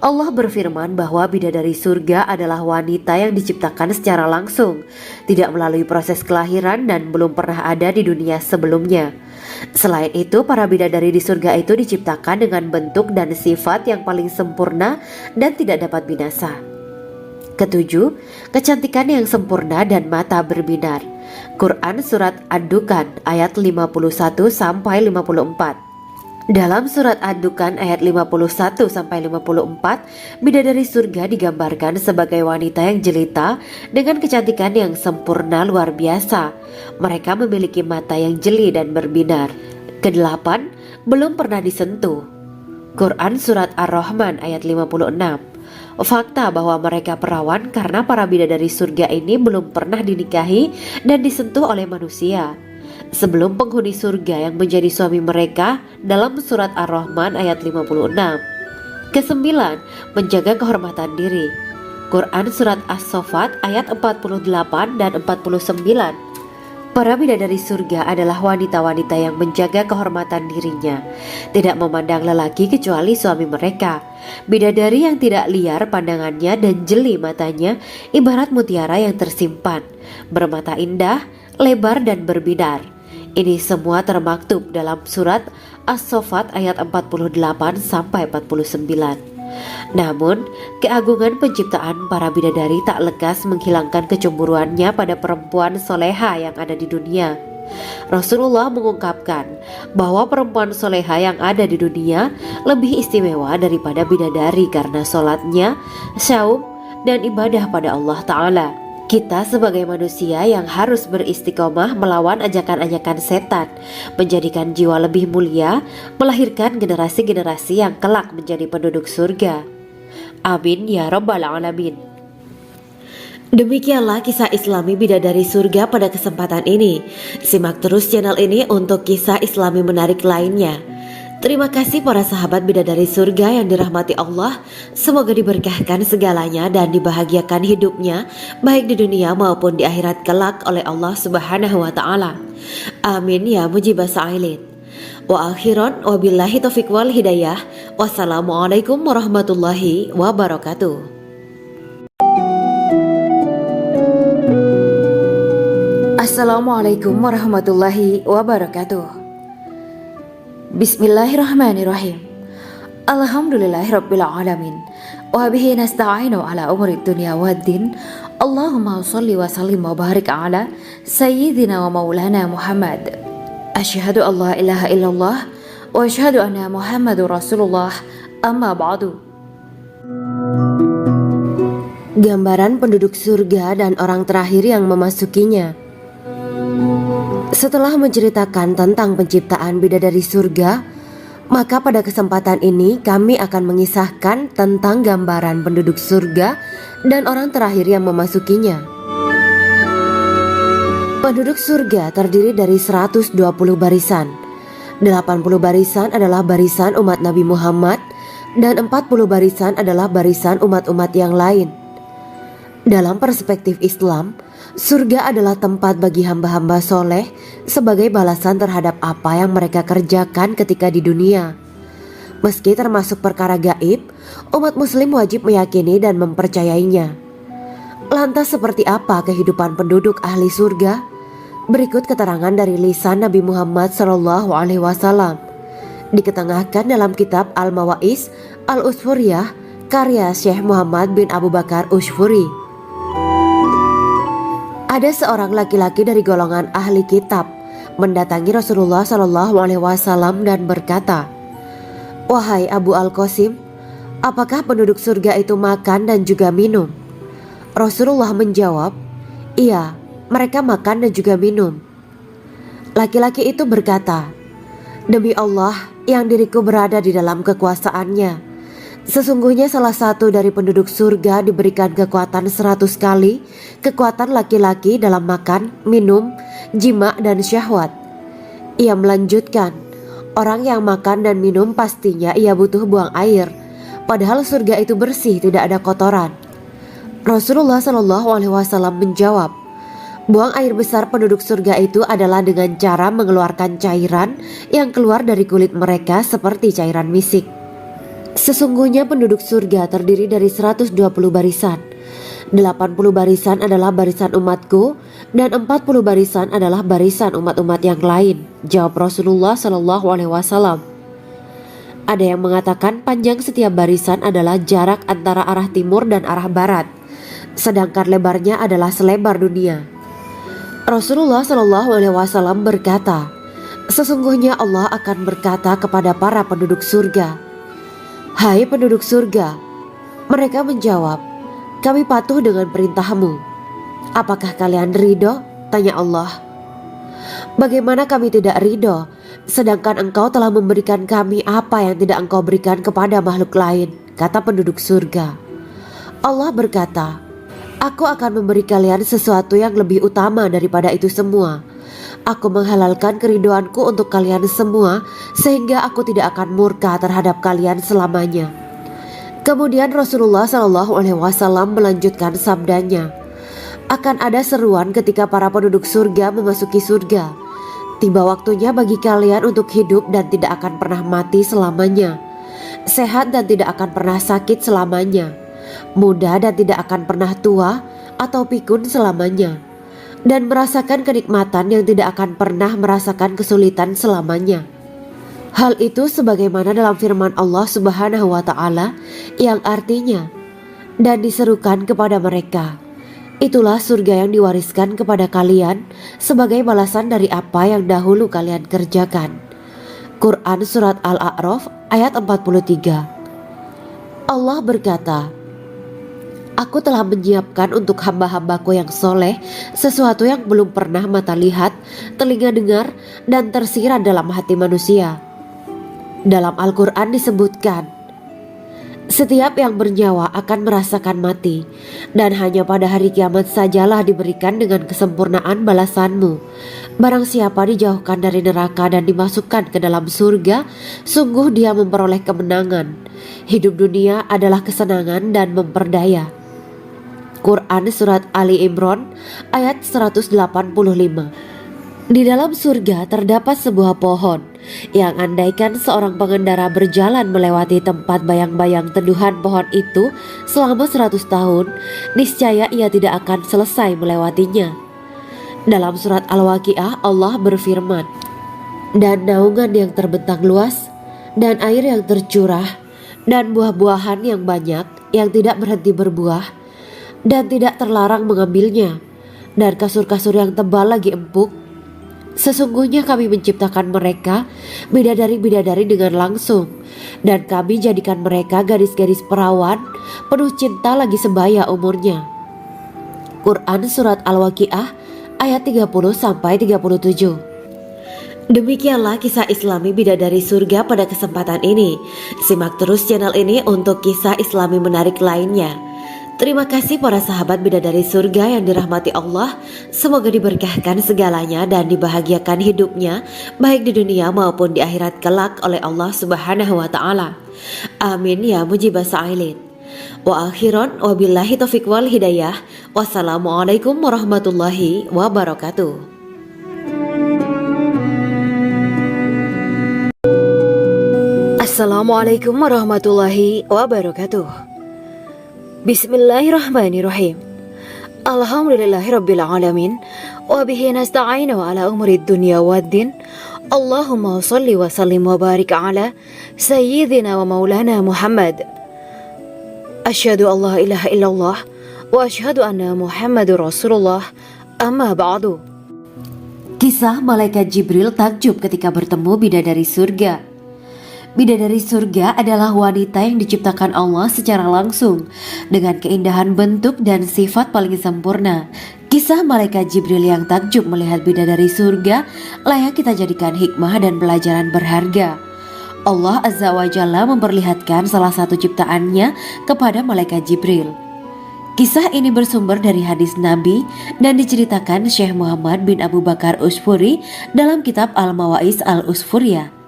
Allah berfirman bahwa bidadari surga adalah wanita yang diciptakan secara langsung, tidak melalui proses kelahiran dan belum pernah ada di dunia sebelumnya. Selain itu, para bidadari di surga itu diciptakan dengan bentuk dan sifat yang paling sempurna dan tidak dapat binasa. Ketujuh, kecantikan yang sempurna dan mata berbinar. Quran Surat Ad-Dukan ayat 51-54. Dalam Surat Ad-Dukan ayat 51-54, bidadari surga digambarkan sebagai wanita yang jelita dengan kecantikan yang sempurna luar biasa. Mereka memiliki mata yang jeli dan berbinar. Kedelapan, belum pernah disentuh. Quran Surat Ar-Rahman ayat 56. Fakta bahwa mereka perawan karena para bidadari surga ini belum pernah dinikahi dan disentuh oleh manusia sebelum penghuni surga yang menjadi suami mereka dalam Surat Ar-Rahman ayat 56. Kesembilan, menjaga kehormatan diri. Quran Surat As-Saffat ayat 48 dan 49. Para bidadari surga adalah wanita-wanita yang menjaga kehormatan dirinya, tidak memandang lelaki kecuali suami mereka. Bidadari yang tidak liar pandangannya dan jeli matanya ibarat mutiara yang tersimpan, bermata indah, lebar dan berbinar. Ini semua termaktub dalam Surat As-Saffat ayat 48-49. Namun, keagungan penciptaan para bidadari tak lekas menghilangkan kecemburuannya pada perempuan soleha yang ada di dunia. Rasulullah mengungkapkan bahwa perempuan soleha yang ada di dunia lebih istimewa daripada bidadari karena sholatnya, syaum, dan ibadah pada Allah Ta'ala. Kita sebagai manusia yang harus beristiqomah melawan ajakan-ajakan setan, menjadikan jiwa lebih mulia, melahirkan generasi-generasi yang kelak menjadi penduduk surga. Amin ya Rabbal Alamin. Demikianlah kisah Islami bidadari surga pada kesempatan ini. Simak terus channel ini untuk kisah Islami menarik lainnya. Terima kasih para sahabat bidadari surga yang dirahmati Allah. Semoga diberkahkan segalanya dan dibahagiakan hidupnya baik di dunia maupun di akhirat kelak oleh Allah Subhanahu wa taala. Amin ya mujibah sa'ilin. Wa akhiran wabillahi taufiq wal hidayah. Wassalamualaikum warahmatullahi wabarakatuh. Assalamualaikum warahmatullahi wabarakatuh. Bismillahirrahmanirrahim. Alhamdulillahirabbil alamin. وبه نستعين على أمور الدنيا والدين. اللهم صل وسلم وبارك على سيدنا ومولانا محمد. أشهد أن لا إله إلا الله وأشهد أن محمد رسول الله. أما بعد. Gambaran penduduk surga dan orang terakhir yang memasukinya. Setelah menceritakan tentang penciptaan bidadari surga, maka pada kesempatan ini kami akan mengisahkan tentang gambaran penduduk surga dan orang terakhir yang memasukinya. Penduduk surga terdiri dari 120 barisan. 80 barisan adalah barisan umat Nabi Muhammad dan 40 barisan adalah barisan umat-umat yang lain. Dalam perspektif Islam, surga adalah tempat bagi hamba-hamba soleh sebagai balasan terhadap apa yang mereka kerjakan ketika di dunia. Meski termasuk perkara gaib, umat muslim wajib meyakini dan mempercayainya. Lantas seperti apa kehidupan penduduk ahli surga? Berikut keterangan dari lisan Nabi Muhammad SAW, diketengahkan dalam kitab Al-Mawaiz Al-Usfuriyah karya Syekh Muhammad bin Abu Bakar Ushfuri. Ada seorang laki-laki dari golongan ahli kitab mendatangi Rasulullah SAW dan berkata, "Wahai Abu Al-Qasim, apakah penduduk surga itu makan dan juga minum?" Rasulullah menjawab, "Iya, mereka makan dan juga minum." Laki-laki itu berkata, "Demi Allah yang diriku berada di dalam kekuasaannya, sesungguhnya salah satu dari penduduk surga diberikan kekuatan 100 kali kekuatan laki-laki dalam makan, minum, jima, dan syahwat." Ia melanjutkan, "Orang yang makan dan minum pastinya ia butuh buang air, padahal surga itu bersih, tidak ada kotoran." Rasulullah SAW menjawab, "Buang air besar penduduk surga itu adalah dengan cara mengeluarkan cairan yang keluar dari kulit mereka seperti cairan misik." Sesungguhnya penduduk surga terdiri dari 120 barisan. 80 barisan adalah barisan umatku dan 40 barisan adalah barisan umat-umat yang lain, jawab Rasulullah SAW. Ada yang mengatakan panjang setiap barisan adalah jarak antara arah timur dan arah barat, sedangkan lebarnya adalah selebar dunia. Rasulullah SAW berkata, "Sesungguhnya Allah akan berkata kepada para penduduk surga, 'Hai penduduk surga,' mereka menjawab, 'Kami patuh dengan perintahmu.' 'Apakah kalian ridho?' tanya Allah. 'Bagaimana kami tidak ridho, sedangkan engkau telah memberikan kami apa yang tidak engkau berikan kepada makhluk lain,' kata penduduk surga. Allah berkata, 'Aku akan memberi kalian sesuatu yang lebih utama daripada itu semua. Aku menghalalkan keridoanku untuk kalian semua sehingga aku tidak akan murka terhadap kalian selamanya.'" Kemudian Rasulullah SAW melanjutkan sabdanya, "Akan ada seruan ketika para penduduk surga memasuki surga. Tiba waktunya bagi kalian untuk hidup dan tidak akan pernah mati selamanya, sehat dan tidak akan pernah sakit selamanya, muda dan tidak akan pernah tua atau pikun selamanya, dan merasakan kenikmatan yang tidak akan pernah merasakan kesulitan selamanya." Hal itu sebagaimana dalam firman Allah Subhanahu wa Ta'ala yang artinya, "Dan diserukan kepada mereka, itulah surga yang diwariskan kepada kalian sebagai balasan dari apa yang dahulu kalian kerjakan." Quran Surat Al-A'raf ayat 43. Allah berkata, "Aku telah menyiapkan untuk hamba-hambaku yang soleh sesuatu yang belum pernah mata lihat, telinga dengar, dan tersirat dalam hati manusia." Dalam Al-Quran disebutkan, "Setiap yang bernyawa akan merasakan mati, dan hanya pada hari kiamat sajalah diberikan dengan kesempurnaan balasanmu. Barang siapa dijauhkan dari neraka dan dimasukkan ke dalam surga, sungguh dia memperoleh kemenangan. Hidup dunia adalah kesenangan dan memperdaya." Quran Surat Ali Imran ayat 185. Di dalam surga terdapat sebuah pohon yang andaikan seorang pengendara berjalan melewati tempat bayang-bayang teduhan pohon itu selama 100 tahun, niscaya ia tidak akan selesai melewatinya. Dalam surat Al-Waqiah Allah berfirman, "Dan naungan yang terbentang luas, dan air yang tercurah, dan buah-buahan yang banyak yang tidak berhenti berbuah dan tidak terlarang mengambilnya, dan kasur-kasur yang tebal lagi empuk. Sesungguhnya kami menciptakan mereka bidadari-bidadari dengan langsung, dan kami jadikan mereka gadis-gadis perawan penuh cinta lagi sebaya umurnya. Quran Surat Al-Waqiah ayat 30-37. Demikianlah kisah Islami bidadari surga pada kesempatan ini. Simak terus channel ini untuk kisah Islami menarik lainnya. Terima kasih para sahabat bidadari surga yang dirahmati Allah. Semoga diberkahkan segalanya dan dibahagiakan hidupnya baik di dunia maupun di akhirat kelak oleh Allah Subhanahu wa taala. Amin ya mujibas sa'ilin. Wa akhiran wabillahi taufiq wal hidayah. Wassalamualaikum warahmatullahi wabarakatuh. Assalamualaikum warahmatullahi wabarakatuh. Bismillahirrahmanirrahim. Alhamdulillahirabbil alamin wa bihi nasta'inu ala umuri dunya waddin. Allahumma shalli wa sallim wa barik ala sayyidina wa maulana Muhammad. Asyhadu an la ilaha illallah wa asyhadu anna Muhammadur Rasulullah. Amma ba'du. Kisah malaikat Jibril takjub ketika bertemu bidadari surga. Bidadari surga adalah wanita yang diciptakan Allah secara langsung dengan keindahan bentuk dan sifat paling sempurna. Kisah malaikat Jibril yang takjub melihat bidadari surga layak kita jadikan hikmah dan pelajaran berharga. Allah Azza wa Jalla memperlihatkan salah satu ciptaannya kepada malaikat Jibril. Kisah ini bersumber dari hadis Nabi dan diceritakan Syekh Muhammad bin Abu Bakar Usfuri dalam kitab Al-Mawaiz Al-Usfuriyah.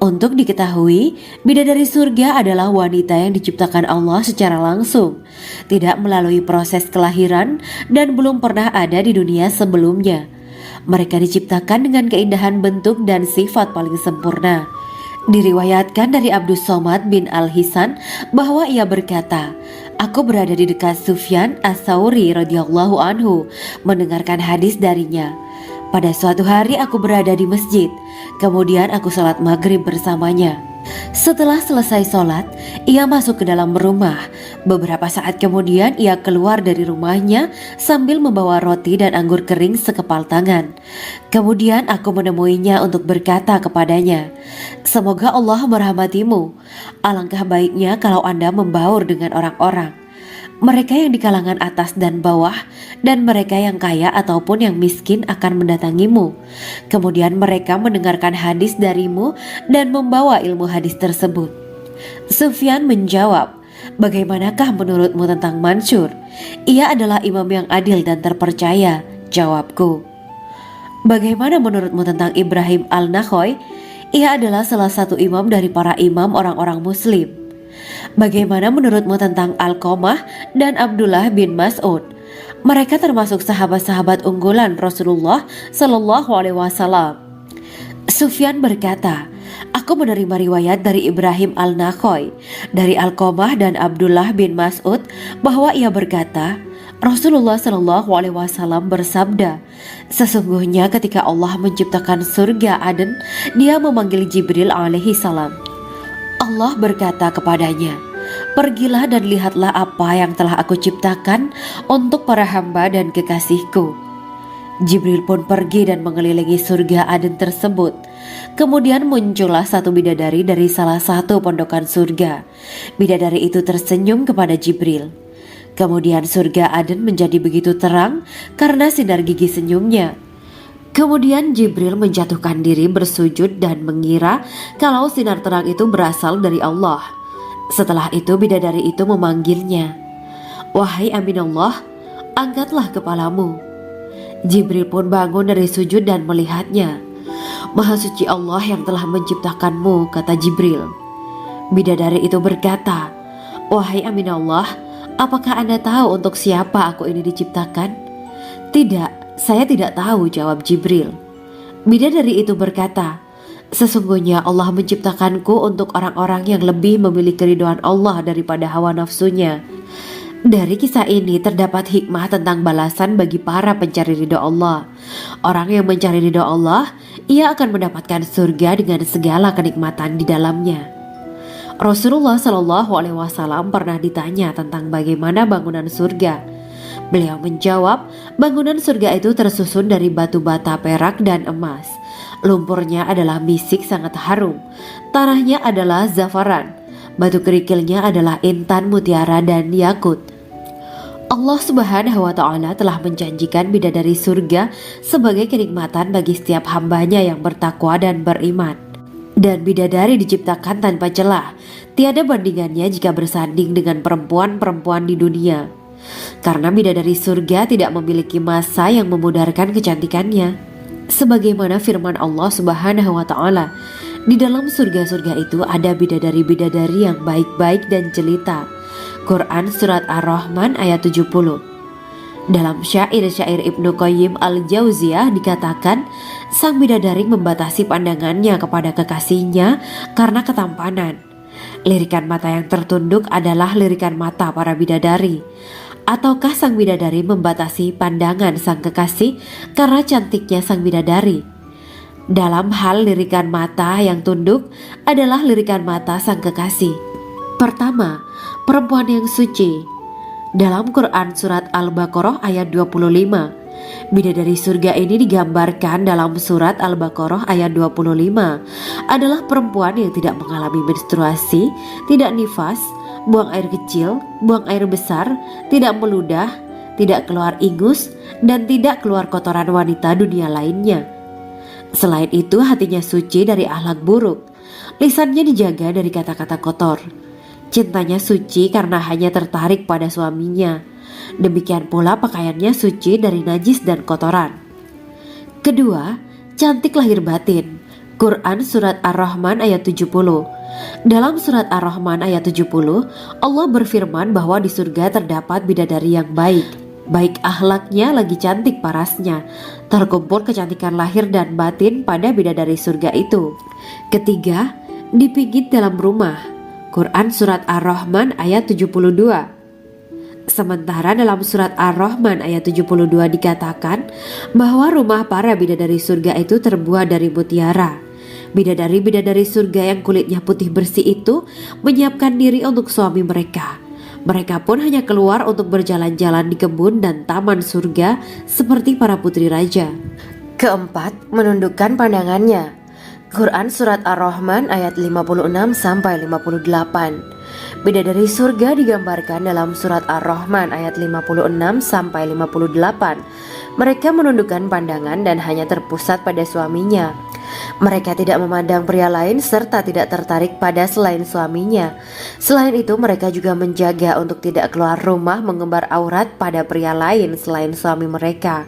Untuk diketahui, bidadari surga adalah wanita yang diciptakan Allah secara langsung, tidak melalui proses kelahiran dan belum pernah ada di dunia sebelumnya. Mereka diciptakan dengan keindahan bentuk dan sifat paling sempurna. Diriwayatkan dari Abdus Somad bin Al-Hisan bahwa ia berkata, "Aku berada di dekat Sufyan As-Sauri radhiyallahu anhu mendengarkan hadis darinya. Pada suatu hari aku berada di masjid, kemudian aku sholat maghrib bersamanya. Setelah selesai sholat, ia masuk ke dalam rumah. Beberapa saat kemudian ia keluar dari rumahnya sambil membawa roti dan anggur kering sekepal tangan. Kemudian aku menemuinya untuk berkata kepadanya, 'Semoga Allah merahmatimu. Alangkah baiknya kalau Anda membaur dengan orang-orang. Mereka yang di kalangan atas dan bawah, dan mereka yang kaya ataupun yang miskin akan mendatangimu. Kemudian mereka mendengarkan hadis darimu dan membawa ilmu hadis tersebut.' Sufyan menjawab, 'Bagaimanakah menurutmu tentang Mansur? Ia adalah imam yang adil dan terpercaya.' Jawabku. 'Bagaimana menurutmu tentang Ibrahim Al-Nakhoy? Ia adalah salah satu imam dari para imam orang-orang muslim.' 'Bagaimana menurutmu tentang Alqamah dan Abdullah bin Mas'ud? Mereka termasuk sahabat-sahabat unggulan Rasulullah Sallallahu Alaihi Wasallam.' Sufyan berkata, 'Aku menerima riwayat dari Ibrahim Al-Nakhoy, dari Alqamah dan Abdullah bin Mas'ud bahwa ia berkata, Rasulullah Sallallahu Alaihi Wasallam bersabda, sesungguhnya ketika Allah menciptakan surga Aden, Dia memanggil Jibril alaihi salam. Allah berkata kepadanya, pergilah dan lihatlah apa yang telah aku ciptakan untuk para hamba dan kekasihku. Jibril pun pergi dan mengelilingi surga Aden tersebut. Kemudian muncullah satu bidadari dari salah satu pondokan surga. Bidadari itu tersenyum kepada Jibril. Kemudian surga Aden menjadi begitu terang karena sinar gigi senyumnya. Kemudian Jibril menjatuhkan diri bersujud dan mengira kalau sinar terang itu berasal dari Allah. Setelah itu bidadari itu memanggilnya, wahai Aminullah, angkatlah kepalamu. Jibril pun bangun dari sujud dan melihatnya. Maha suci Allah yang telah menciptakanmu, kata Jibril. Bidadari itu berkata, wahai Aminullah, apakah Anda tahu untuk siapa aku ini diciptakan? Tidak. Saya tidak tahu, jawab Jibril. Bidadari itu berkata, sesungguhnya Allah menciptakanku untuk orang-orang yang lebih memilih keridhaan Allah daripada hawa nafsunya. Dari kisah ini terdapat hikmah tentang balasan bagi para pencari ridha Allah. Orang yang mencari ridha Allah, ia akan mendapatkan surga dengan segala kenikmatan di dalamnya. Rasulullah Shallallahu Alaihi Wasallam pernah ditanya tentang bagaimana bangunan surga. Beliau menjawab, bangunan surga itu tersusun dari batu bata, perak, dan emas. Lumpurnya adalah misik sangat harum, tanahnya adalah zafaran, batu kerikilnya adalah intan, mutiara, dan yakut. Allah Subhanahu wa Ta'ala telah menjanjikan bidadari surga sebagai kenikmatan bagi setiap hambanya yang bertakwa dan beriman. Dan bidadari diciptakan tanpa celah, tiada bandingannya jika bersanding dengan perempuan-perempuan di dunia. Karena bidadari surga tidak memiliki masa yang memudarkan kecantikannya. Sebagaimana firman Allah Subhanahu wa Ta'ala, di dalam surga-surga itu ada bidadari-bidadari yang baik-baik dan jelita. Quran Surat Ar-Rahman ayat 70. Dalam syair-syair Ibnu Qayyim Al-Jauziyah dikatakan, sang bidadari membatasi pandangannya kepada kekasihnya karena ketampanan. Lirikan mata yang tertunduk adalah lirikan mata para bidadari. Ataukah sang bidadari membatasi pandangan sang kekasih karena cantiknya sang bidadari? Dalam hal lirikan mata yang tunduk adalah lirikan mata sang kekasih. Pertama, perempuan yang suci. Dalam Quran Surat Al-Baqarah ayat 25, bidadari surga ini digambarkan dalam Surat Al-Baqarah ayat 25 adalah perempuan yang tidak mengalami menstruasi, tidak nifas, buang air kecil, buang air besar, tidak meludah, tidak keluar ingus, dan tidak keluar kotoran wanita dunia lainnya. Selain itu, hatinya suci dari akhlak buruk, lisannya dijaga dari kata-kata kotor. Cintanya suci karena hanya tertarik pada suaminya. Demikian pula pakaiannya suci dari najis dan kotoran. Kedua, cantik lahir batin. Quran Surat Ar-Rahman ayat 70. Dalam Surat Ar-Rahman ayat 70, Allah berfirman bahwa di surga terdapat bidadari yang baik. Baik akhlaknya lagi cantik parasnya. Terkumpul kecantikan lahir dan batin pada bidadari surga itu. Ketiga, dipijit dalam rumah. Quran Surat Ar-Rahman ayat 72. Sementara dalam Surat Ar-Rahman ayat 72 dikatakan bahwa rumah para bidadari surga itu terbuat dari mutiara. Bidadari-bidadari surga yang kulitnya putih bersih itu menyiapkan diri untuk suami mereka. Mereka pun hanya keluar untuk berjalan-jalan di kebun dan taman surga seperti para putri raja. Keempat, menundukkan pandangannya. Quran Surat Ar-Rahman ayat 56-58. Bidadari surga digambarkan dalam Surat Ar-Rahman ayat 56-58. Mereka menundukkan pandangan dan hanya terpusat pada suaminya. Mereka tidak memandang pria lain serta tidak tertarik pada selain suaminya. Selain itu, mereka juga menjaga untuk tidak keluar rumah mengembar aurat pada pria lain selain suami mereka.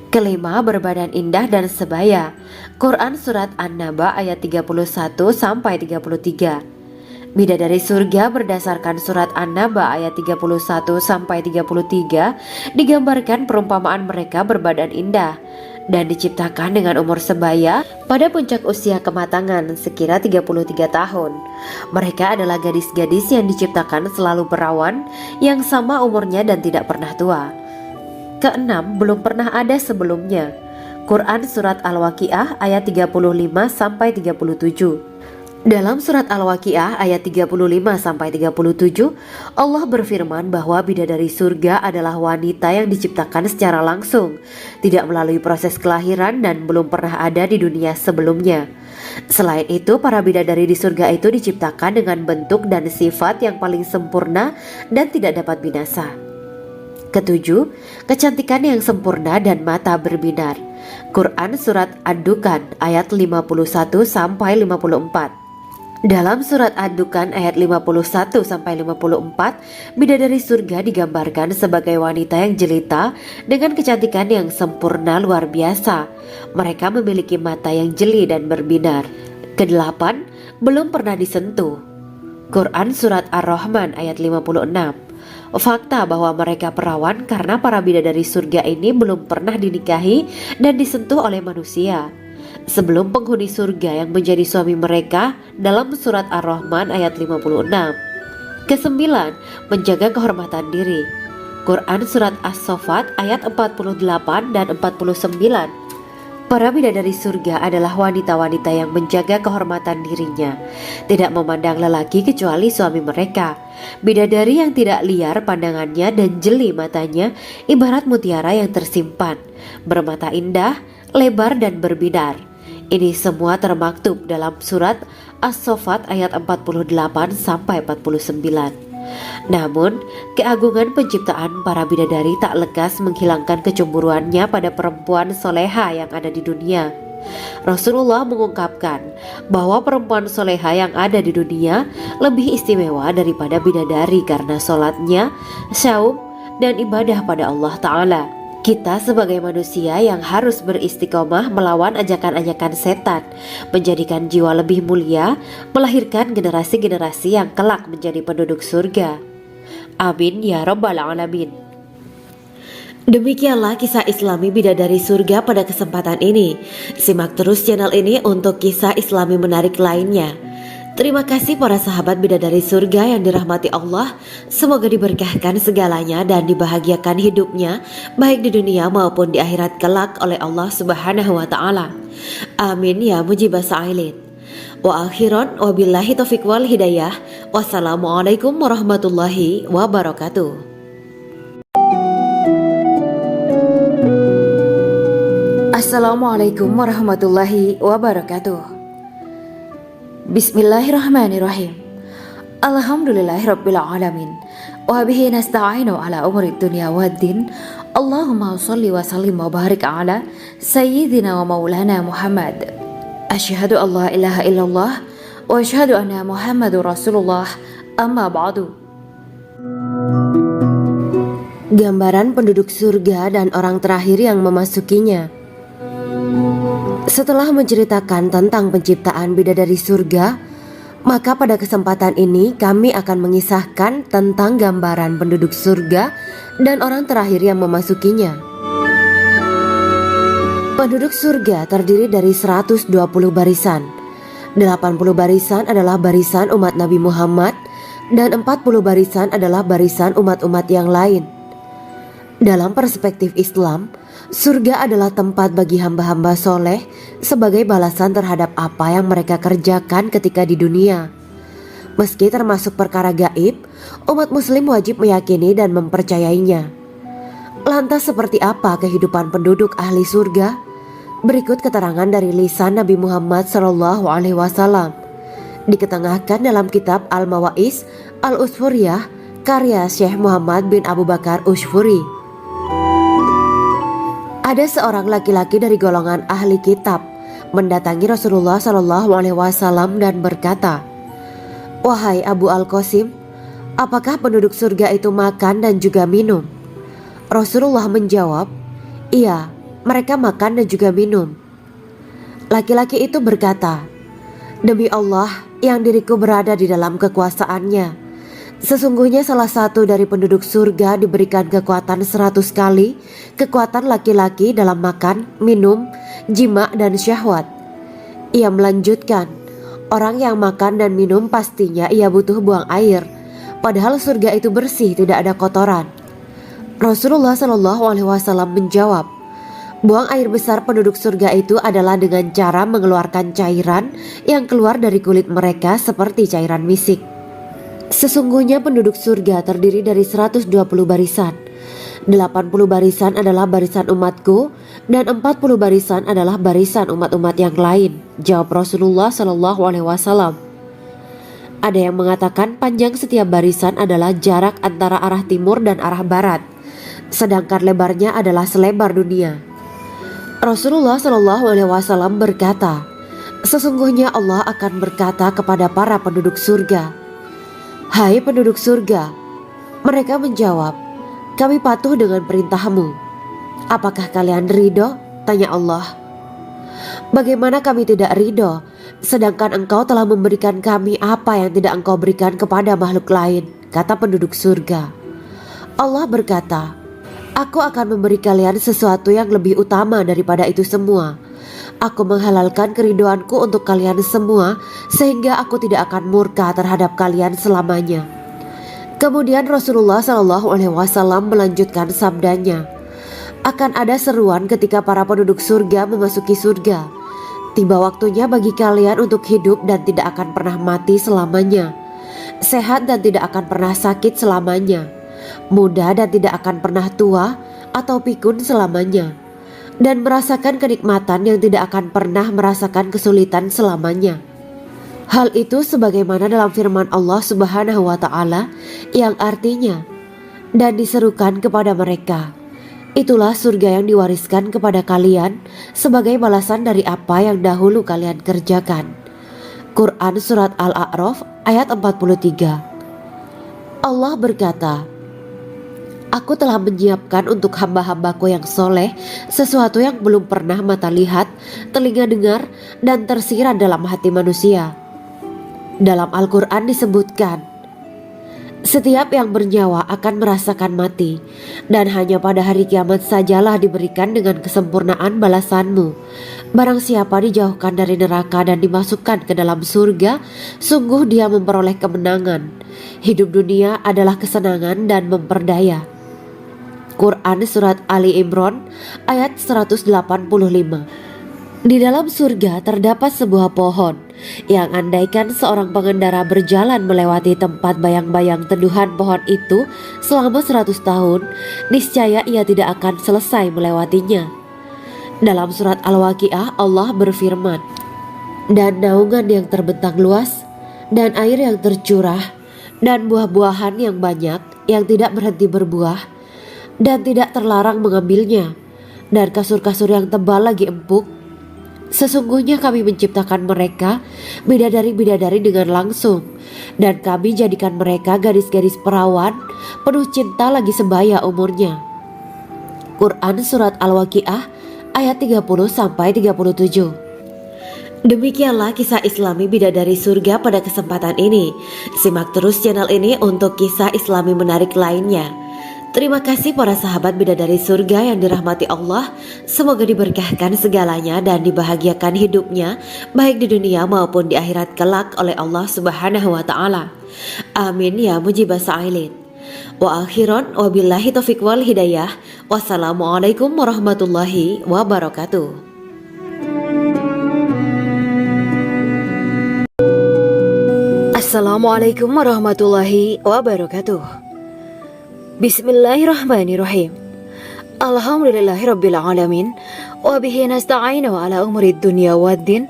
Kelima, berbadan indah dan sebaya. Quran Surat An-Naba ayat 31-33. Bidadari surga berdasarkan Surat An-Naba ayat 31-33 digambarkan perumpamaan mereka berbadan indah dan diciptakan dengan umur sebaya pada puncak usia kematangan sekira 33 tahun. Mereka adalah gadis-gadis yang diciptakan selalu perawan, yang sama umurnya dan tidak pernah tua. Keenam, belum pernah ada sebelumnya. Quran Surat Al-Waqiah ayat 35-37. Dalam Surat Al-Waqiah ayat 35-37, Allah berfirman bahwa bidadari surga adalah wanita yang diciptakan secara langsung, tidak melalui proses kelahiran dan belum pernah ada di dunia sebelumnya. Selain itu, para bidadari di surga itu diciptakan dengan bentuk dan sifat yang paling sempurna dan tidak dapat binasa. Ketujuh, kecantikan yang sempurna dan mata berbinar. Quran Surat Ad-Dukan ayat 51-54. Dalam Surat Ad-Dukan ayat 51-54, bidadari surga digambarkan sebagai wanita yang jelita dengan kecantikan yang sempurna luar biasa. Mereka memiliki mata yang jeli dan berbinar. Kedelapan, belum pernah disentuh. Quran Surat Ar-Rahman ayat 56. Fakta bahwa mereka perawan karena para bidadari surga ini belum pernah dinikahi dan disentuh oleh manusia sebelum penghuni surga yang menjadi suami mereka dalam Surat Ar-Rahman ayat 56. Kesembilan, menjaga kehormatan diri. Quran Surat As-Saffat ayat 48 dan 49. Para bidadari surga adalah wanita-wanita yang menjaga kehormatan dirinya, tidak memandang lelaki kecuali suami mereka. Bidadari yang tidak liar pandangannya dan jeli matanya ibarat mutiara yang tersimpan, bermata indah, lebar dan berbinar. Ini semua termaktub dalam surat As-Saffat ayat 48 sampai 49. Namun, keagungan penciptaan para bidadari tak lekas menghilangkan kecemburuannya pada perempuan soleha yang ada di dunia. Rasulullah mengungkapkan bahwa perempuan soleha yang ada di dunia lebih istimewa daripada bidadari karena sholatnya, syaum, dan ibadah pada Allah Ta'ala. Kita sebagai manusia yang harus beristiqomah melawan ajakan-ajakan setan, menjadikan jiwa lebih mulia, melahirkan generasi-generasi yang kelak menjadi penduduk surga. Amin ya rabbal alamin. Demikianlah kisah Islami bidadari surga pada kesempatan ini. Simak terus channel ini untuk kisah Islami menarik lainnya. Terima kasih para sahabat bidadari surga yang dirahmati Allah. Semoga diberkahkan segalanya dan dibahagiakan hidupnya baik di dunia maupun di akhirat kelak oleh Allah Subhanahu wa taala. Amin ya mujibah sa'ilin. Wa akhiran wabillahi taufiq wal hidayah. Wassalamualaikum warahmatullahi wabarakatuh. Assalamualaikum warahmatullahi wabarakatuh. Bismillahirrahmanirrahim. Alhamdulillahirabbil alamin. Wa bihi nasta'inu ala umuri dunya waddin. Allahumma shalli wa sallim wa barik ala sayyidina wa maulana Muhammad. Asyhadu an la ilaha illallah wa asyhadu anna Muhammadur Rasulullah. Amma ba'du. Gambaran penduduk surga dan orang terakhir yang memasukinya. Setelah menceritakan tentang penciptaan bidadari surga, maka pada kesempatan ini kami akan mengisahkan tentang gambaran penduduk surga dan orang terakhir yang memasukinya. Penduduk surga terdiri dari 120 barisan. 80 barisan adalah barisan umat Nabi Muhammad dan 40 barisan adalah barisan umat-umat yang lain. Dalam perspektif Islam, surga adalah tempat bagi hamba-hamba soleh sebagai balasan terhadap apa yang mereka kerjakan ketika di dunia. Meski termasuk perkara gaib, umat muslim wajib meyakini dan mempercayainya. Lantas seperti apa kehidupan penduduk ahli surga? Berikut keterangan dari lisan Nabi Muhammad SAW. Diketengahkan dalam kitab Al-Mawa'is Al-Usfuriyah karya Syekh Muhammad bin Abu Bakar Ushfuri. Ada seorang laki-laki dari golongan ahli kitab mendatangi Rasulullah SAW dan berkata, "Wahai Abu Al-Qasim, apakah penduduk surga itu makan dan juga minum?" Rasulullah menjawab, "Iya, mereka makan dan juga minum." Laki-laki itu berkata, "Demi Allah yang diriku berada di dalam kekuasaannya, sesungguhnya salah satu dari penduduk surga diberikan kekuatan 100 kali kekuatan laki-laki dalam makan, minum, jima dan syahwat." Ia melanjutkan, "Orang yang makan dan minum pastinya ia butuh buang air, padahal surga itu bersih, tidak ada kotoran." Rasulullah SAW menjawab, "Buang air besar penduduk surga itu adalah dengan cara mengeluarkan cairan yang keluar dari kulit mereka seperti cairan misik." Sesungguhnya penduduk surga terdiri dari 120 barisan. 80 barisan adalah barisan umatku dan 40 barisan adalah barisan umat-umat yang lain, jawab Rasulullah SAW. Ada yang mengatakan panjang setiap barisan adalah jarak antara arah timur dan arah barat, sedangkan lebarnya adalah selebar dunia. Rasulullah SAW berkata, "Sesungguhnya Allah akan berkata kepada para penduduk surga, 'Hai penduduk surga,' mereka menjawab, 'Kami patuh dengan perintahmu.' 'Apakah kalian ridho?' tanya Allah. 'Bagaimana kami tidak ridho, sedangkan engkau telah memberikan kami apa yang tidak engkau berikan kepada makhluk lain,' kata penduduk surga. Allah berkata, 'Aku akan memberi kalian sesuatu yang lebih utama daripada itu semua. Aku menghalalkan keridoanku untuk kalian semua sehingga aku tidak akan murka terhadap kalian selamanya.'" Kemudian Rasulullah SAW melanjutkan sabdanya, Akan ada seruan ketika para penduduk surga memasuki surga. Tiba waktunya bagi kalian untuk hidup dan tidak akan pernah mati selamanya, sehat dan tidak akan pernah sakit selamanya, muda dan tidak akan pernah tua atau pikun selamanya, dan merasakan kenikmatan yang tidak akan pernah merasakan kesulitan selamanya. Hal itu sebagaimana dalam firman Allah Subhanahu wa Ta'ala yang artinya, dan diserukan kepada mereka, itulah surga yang diwariskan kepada kalian sebagai balasan dari apa yang dahulu kalian kerjakan. Quran Surat Al-A'raf ayat 43. Allah berkata, Aku telah menyiapkan untuk hamba-hambaku yang soleh sesuatu yang belum pernah mata lihat, telinga dengar, dan tersirat dalam hati manusia. Dalam Al-Quran disebutkan, setiap yang bernyawa akan merasakan mati, dan hanya pada hari kiamat sajalah diberikan dengan kesempurnaan balasanmu. Barang siapa dijauhkan dari neraka dan dimasukkan ke dalam surga, sungguh dia memperoleh kemenangan. Hidup dunia adalah kesenangan dan memperdaya. Quran Surat Ali Imran ayat 185. Di dalam surga terdapat sebuah pohon yang andaikan seorang pengendara berjalan melewati tempat bayang-bayang teduhan pohon itu selama 100 tahun, niscaya ia tidak akan selesai melewatinya. Dalam surat Al-Waqiah Allah berfirman, dan naungan yang terbentang luas, dan air yang tercurah, dan buah-buahan yang banyak yang tidak berhenti berbuah, dan tidak terlarang mengambilnya, dan kasur-kasur yang tebal lagi empuk. Sesungguhnya kami menciptakan mereka bidadari-bidadari dengan langsung, dan kami jadikan mereka gadis-gadis perawan penuh cinta lagi sebaya umurnya. Quran Surat Al-Waqiah ayat 30-37. Demikianlah kisah Islami bidadari surga pada kesempatan ini. Simak terus channel ini untuk kisah Islami menarik lainnya. Terima kasih para sahabat bidadari surga yang dirahmati Allah. Semoga diberkahkan segalanya dan dibahagiakan hidupnya baik di dunia maupun di akhirat kelak oleh Allah Subhanahu wa Ta'ala. Amin ya mujibah sa'ilin. Wa akhiran wabillahi taufiq wal hidayah. Wassalamualaikum warahmatullahi wabarakatuh. Assalamualaikum warahmatullahi wabarakatuh. Bismillahirrahmanirrahim. Alhamdulillahirabbil alamin wa bihi nasta'inu ala umuri dunya waddin.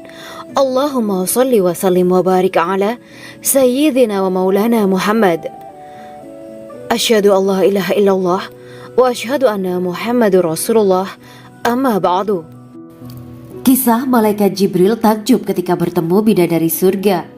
Allahumma shalli wa sallim wa barik ala sayyidina wa maulana Muhammad. Asyhadu an la ilaha illallah wa asyhadu anna Muhammadur Rasulullah. Amma ba'du. Kisah malaikat Jibril takjub ketika bertemu bidadari surga.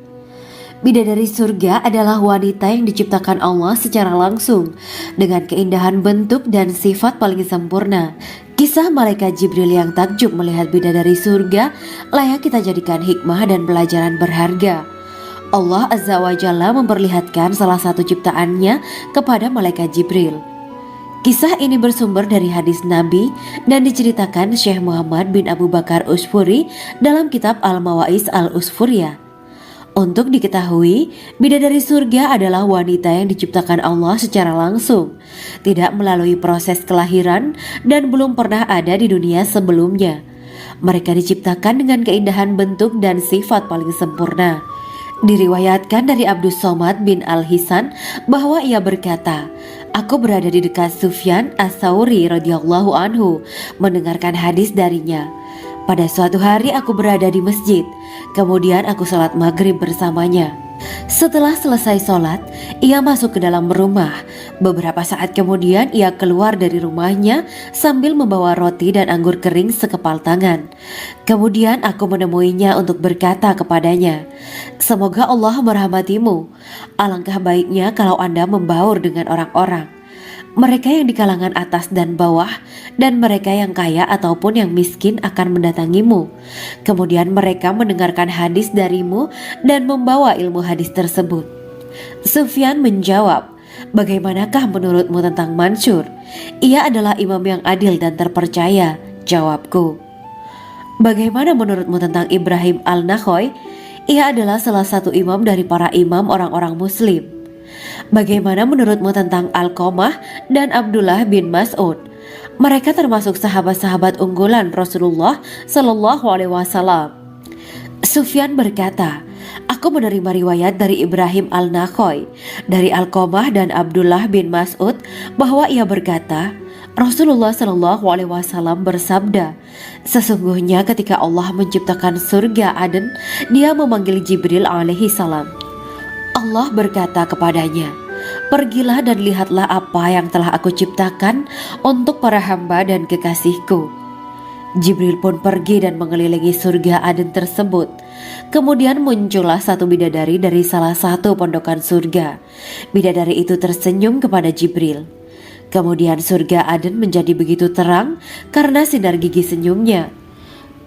Bidadari surga adalah wanita yang diciptakan Allah secara langsung dengan keindahan bentuk dan sifat paling sempurna. Kisah malaikat Jibril yang takjub melihat bidadari surga layak kita jadikan hikmah dan pelajaran berharga. Allah Azza wa Jalla memperlihatkan salah satu ciptaannya kepada malaikat Jibril. Kisah ini bersumber dari hadis Nabi dan diceritakan Syekh Muhammad bin Abu Bakar Usfuri dalam kitab Al-Mawaiz Al-Usfuriyah. Untuk diketahui, bidadari surga adalah wanita yang diciptakan Allah secara langsung, tidak melalui proses kelahiran dan belum pernah ada di dunia sebelumnya. Mereka diciptakan dengan keindahan bentuk dan sifat paling sempurna. Diriwayatkan dari Abdus Somad bin Al-Hisan bahwa ia berkata, aku berada di dekat Sufyan As-Sauri radhiyallahu anhu mendengarkan hadis darinya. Pada suatu hari aku berada di masjid, kemudian aku sholat maghrib bersamanya. Setelah selesai sholat, ia masuk ke dalam rumah. Beberapa saat kemudian ia keluar dari rumahnya sambil membawa roti dan anggur kering sekepal tangan. Kemudian aku menemuinya untuk berkata kepadanya, semoga Allah merahmatimu. Alangkah baiknya kalau Anda membaur dengan orang-orang, mereka yang di kalangan atas dan bawah, dan mereka yang kaya ataupun yang miskin akan mendatangimu. Kemudian mereka mendengarkan hadis darimu dan membawa ilmu hadis tersebut. Sufyan menjawab, bagaimanakah menurutmu tentang Mansur? Ia adalah imam yang adil dan terpercaya. Jawabku. Bagaimana menurutmu tentang Ibrahim Al-Nakhoy? Ia adalah salah satu imam dari para imam orang-orang muslim. Bagaimana menurutmu tentang Alqamah dan Abdullah bin Mas'ud? Mereka termasuk sahabat-sahabat unggulan Rasulullah Shallallahu Alaihi Wasallam. Sufyan berkata, aku menerima riwayat dari Ibrahim al-Nakhoy, dari Alqamah dan Abdullah bin Mas'ud bahwa ia berkata, Rasulullah Shallallahu Alaihi Wasallam bersabda, sesungguhnya ketika Allah menciptakan surga Aden, Dia memanggil Jibril alaihi salam. Allah berkata kepadanya, pergilah dan lihatlah apa yang telah aku ciptakan untuk para hamba dan kekasihku. Jibril pun pergi dan mengelilingi surga Aden tersebut. Kemudian muncullah satu bidadari dari salah satu pondokan surga. Bidadari itu tersenyum kepada Jibril. Kemudian surga Aden menjadi begitu terang karena sinar gigi senyumnya.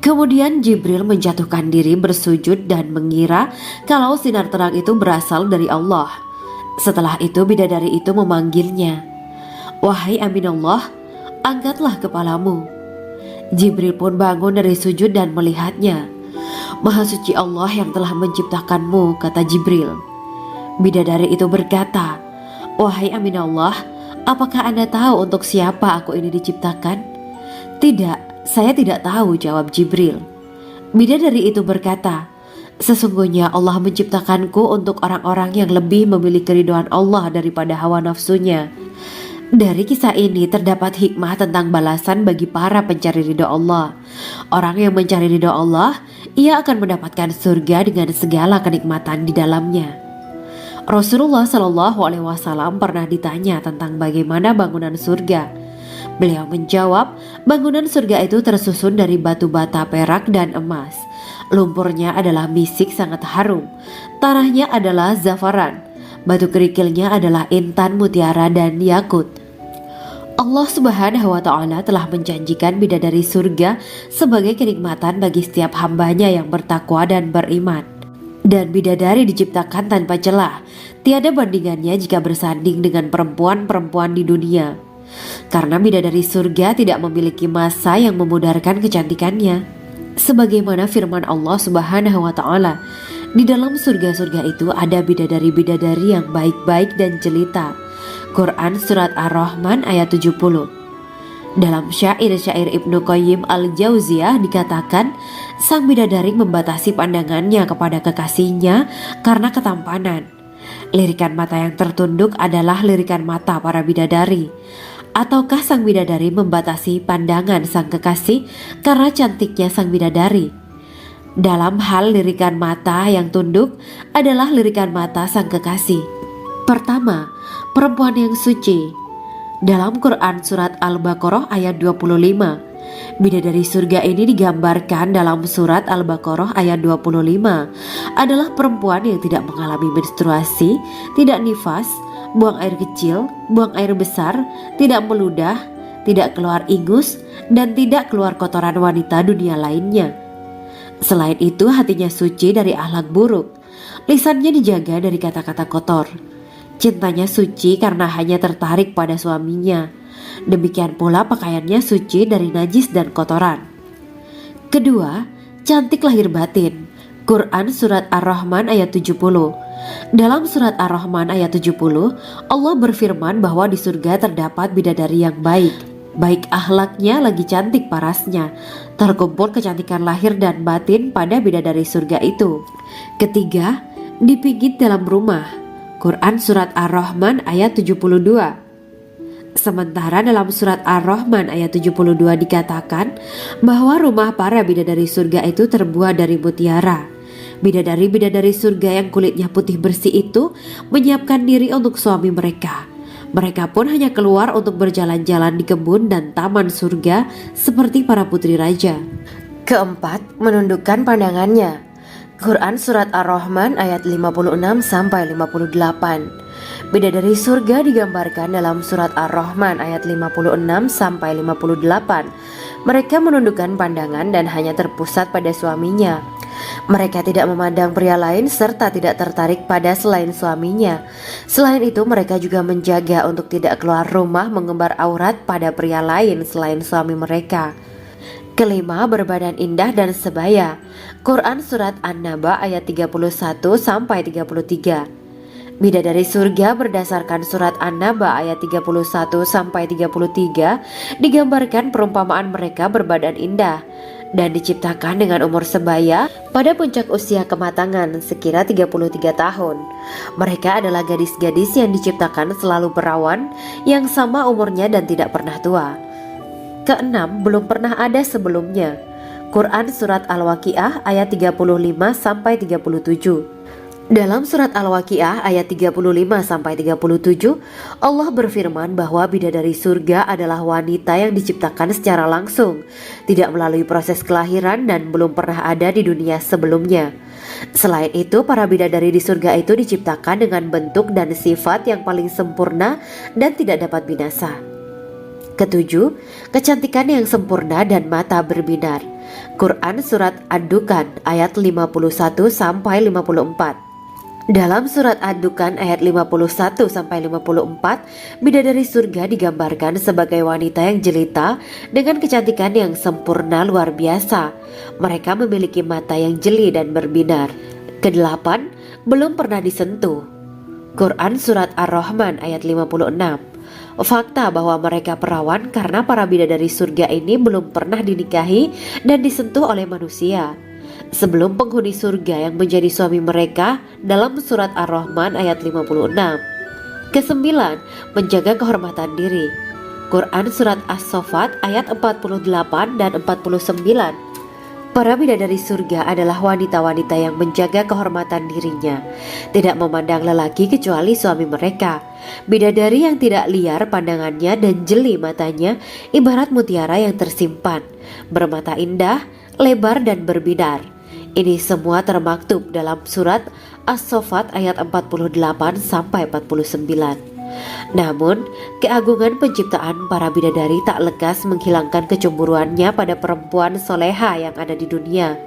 Kemudian Jibril menjatuhkan diri bersujud dan mengira kalau sinar terang itu berasal dari Allah. Setelah itu bidadari itu memanggilnya, wahai Aminullah, angkatlah kepalamu. Jibril pun bangun dari sujud dan melihatnya. Maha suci Allah yang telah menciptakanmu, kata Jibril. Bidadari itu berkata, wahai Aminullah, apakah Anda tahu untuk siapa aku ini diciptakan? Tidak, saya tidak tahu, jawab Jibril. Bidadari itu berkata, sesungguhnya Allah menciptakanku untuk orang-orang yang lebih memilih keridhaan Allah daripada hawa nafsunya. Dari kisah ini terdapat hikmah tentang balasan bagi para pencari ridho Allah. Orang yang mencari ridho Allah, ia akan mendapatkan surga dengan segala kenikmatan di dalamnya. Rasulullah Shallallahu Alaihi Wasallam pernah ditanya tentang bagaimana bangunan surga. Beliau menjawab, bangunan surga itu tersusun dari batu bata, perak, dan emas. Lumpurnya adalah misik sangat harum, tanahnya adalah zafaran, batu kerikilnya adalah intan, mutiara, dan yakut. Allah Subhanahu wa Ta'ala telah menjanjikan bidadari surga sebagai kenikmatan bagi setiap hambanya yang bertakwa dan beriman. Dan bidadari diciptakan tanpa celah, tiada bandingannya jika bersanding dengan perempuan-perempuan di dunia. Karena bidadari surga tidak memiliki masa yang memudarkan kecantikannya. Sebagaimana firman Allah Subhanahu wa Ta'ala, di dalam surga-surga itu ada bidadari-bidadari yang baik-baik dan jelita. Quran Surat Ar-Rahman ayat 70. Dalam syair-syair Ibnu Qayyim al-Jauziyah dikatakan, sang bidadari membatasi pandangannya kepada kekasihnya karena ketampanan. Lirikan mata yang tertunduk adalah lirikan mata para bidadari. Ataukah sang bidadari membatasi pandangan sang kekasih karena cantiknya sang bidadari? Dalam hal lirikan mata yang tunduk adalah lirikan mata sang kekasih. Pertama, perempuan yang suci. Dalam Quran Surat Al-Baqarah ayat 25, bidadari surga ini digambarkan dalam Surat Al-Baqarah ayat 25 adalah perempuan yang tidak mengalami menstruasi, tidak nifas, buang air kecil, buang air besar, tidak meludah, tidak keluar ingus, dan tidak keluar kotoran wanita dunia lainnya. Selain itu, hatinya suci dari akhlak buruk, lisannya dijaga dari kata-kata kotor. Cintanya suci karena hanya tertarik pada suaminya. Demikian pula pakaiannya suci dari najis dan kotoran. Kedua, cantik lahir batin. Quran Surat Ar-Rahman ayat 70. Dalam Surat Ar-Rahman ayat 70, Allah berfirman bahwa di surga terdapat bidadari yang baik. Baik akhlaknya lagi cantik parasnya. Terkumpul kecantikan lahir dan batin pada bidadari surga itu. Ketiga, dipijit dalam rumah. Quran Surat Ar-Rahman ayat 72. Sementara dalam Surat Ar-Rahman ayat 72 dikatakan bahwa rumah para bidadari surga itu terbuat dari mutiara. Bidadari-bidadari surga yang kulitnya putih bersih itu menyiapkan diri untuk suami mereka. Mereka pun hanya keluar untuk berjalan-jalan di kebun dan taman surga seperti para putri raja. Keempat, menundukkan pandangannya. Quran Surat Ar-Rahman ayat 56-58. Bidadari surga digambarkan dalam Surat Ar-Rahman ayat 56-58. Mereka menundukkan pandangan dan hanya terpusat pada suaminya. Mereka tidak memandang pria lain serta tidak tertarik pada selain suaminya. Selain itu, mereka juga menjaga untuk tidak keluar rumah mengembar aurat pada pria lain selain suami mereka. Kelima, berbadan indah dan sebaya. Quran Surat An-Naba ayat 31-33. Bidadari surga berdasarkan surat An-Naba ayat 31-33 digambarkan perumpamaan mereka berbadan indah dan diciptakan dengan umur sebaya pada puncak usia kematangan sekira 33 tahun. Mereka adalah gadis-gadis yang diciptakan selalu perawan yang sama umurnya dan tidak pernah tua. Keenam, belum pernah ada sebelumnya. Quran Surat Al-Waqiah ayat 35-37. Dalam surat Al-Waqiah ayat 35-37, Allah berfirman bahwa bidadari surga adalah wanita yang diciptakan secara langsung, tidak melalui proses kelahiran dan belum pernah ada di dunia sebelumnya. Selain itu, para bidadari di surga itu diciptakan dengan bentuk dan sifat yang paling sempurna dan tidak dapat binasa. Ketujuh, kecantikan yang sempurna dan mata berbinar. Quran Surat Ad-Dukhan ayat 51-54. Dalam surat Ad-Dukhan ayat 51-54, bidadari surga digambarkan sebagai wanita yang jelita dengan kecantikan yang sempurna luar biasa. Mereka memiliki mata yang jeli dan berbinar. Kedelapan, belum pernah disentuh. Quran Surat Ar-Rahman ayat 56. Fakta bahwa mereka perawan karena para bidadari surga ini belum pernah dinikahi dan disentuh oleh manusia sebelum penghuni surga yang menjadi suami mereka dalam surat Ar-Rahman ayat 56. Kesembilan, menjaga kehormatan diri. Quran Surat As-Saffat ayat 48 dan 49. Para bidadari surga adalah wanita-wanita yang menjaga kehormatan dirinya, tidak memandang lelaki kecuali suami mereka. Bidadari yang tidak liar pandangannya dan jeli matanya ibarat mutiara yang tersimpan, bermata indah, lebar dan berbinar. Ini semua termaktub dalam surat As-Saffat ayat 48-49. Namun, keagungan penciptaan para bidadari tak lekas menghilangkan kecemburuannya pada perempuan soleha yang ada di dunia.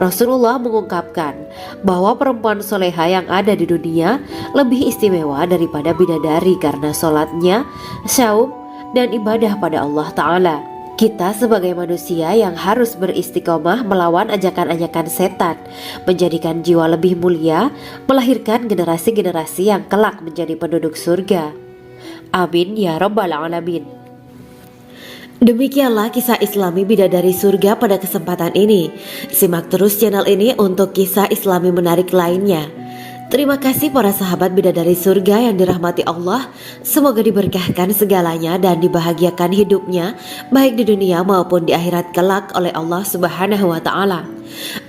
Rasulullah mengungkapkan bahwa perempuan soleha yang ada di dunia lebih istimewa daripada bidadari karena sholatnya, syaum, dan ibadah pada Allah Ta'ala. Kita sebagai manusia yang harus beristiqomah melawan ajakan-ajakan setan, menjadikan jiwa lebih mulia, melahirkan generasi-generasi yang kelak menjadi penduduk surga. Amin ya Rabbal Alamin. Demikianlah kisah Islami bidadari surga pada kesempatan ini. Simak terus channel ini untuk kisah Islami menarik lainnya. Terima kasih para sahabat bidadari surga yang dirahmati Allah. Semoga diberkahkan segalanya dan dibahagiakan hidupnya baik di dunia maupun di akhirat kelak oleh Allah Subhanahu wa taala.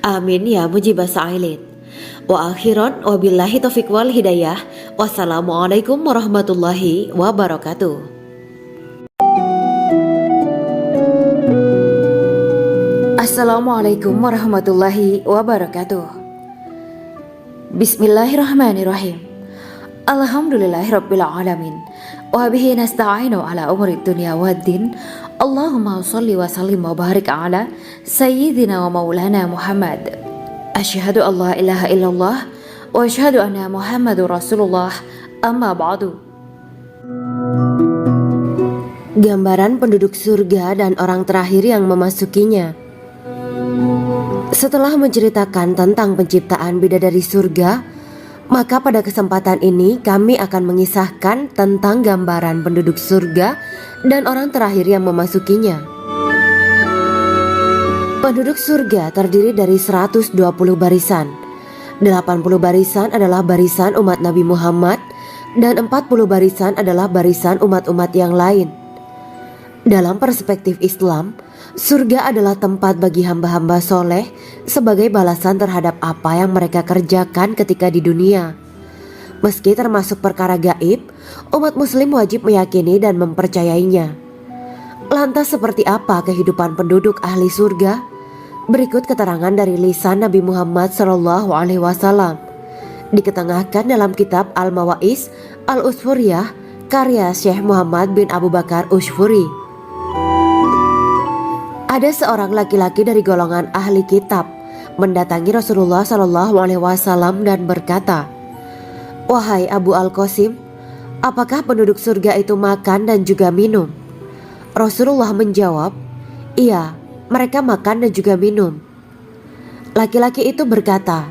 Amin ya mujibah sa'ilin. Wa akhiran wabillahi taufiq wal hidayah. Wassalamualaikum warahmatullahi wabarakatuh. Assalamualaikum warahmatullahi wabarakatuh. Bismillahirrahmanirrahim. Alhamdulillahirabbil alamin. Wa bihi nasta'inu ala umuri dunya waddin. Allahumma shalli wa sallim wa barik ala sayyidina wa maulana Muhammad. Asyhadu an la ilaha illallah wa asyhadu anna Muhammadur Rasulullah. Amma ba'du. Gambaran penduduk surga dan orang terakhir yang memasukinya. Setelah menceritakan tentang penciptaan bidadari surga, maka pada kesempatan ini kami akan mengisahkan tentang gambaran penduduk surga dan orang terakhir yang memasukinya. Penduduk surga terdiri dari 120 barisan. 80 barisan adalah barisan umat Nabi Muhammad dan 40 barisan adalah barisan umat-umat yang lain. Dalam perspektif Islam, surga adalah tempat bagi hamba-hamba soleh sebagai balasan terhadap apa yang mereka kerjakan ketika di dunia. Meski termasuk perkara gaib, umat muslim wajib meyakini dan mempercayainya. Lantas seperti apa kehidupan penduduk ahli surga? Berikut keterangan dari lisan Nabi Muhammad SAW, diketengahkan dalam kitab Al-Mawaiz Al-Usfuriyah karya Syekh Muhammad bin Abu Bakar Ushfuri. Ada seorang laki-laki dari golongan ahli kitab mendatangi Rasulullah SAW dan berkata, "Wahai Abu Al-Qasim, apakah penduduk surga itu makan dan juga minum?" Rasulullah menjawab, "Iya, mereka makan dan juga minum." Laki-laki itu berkata,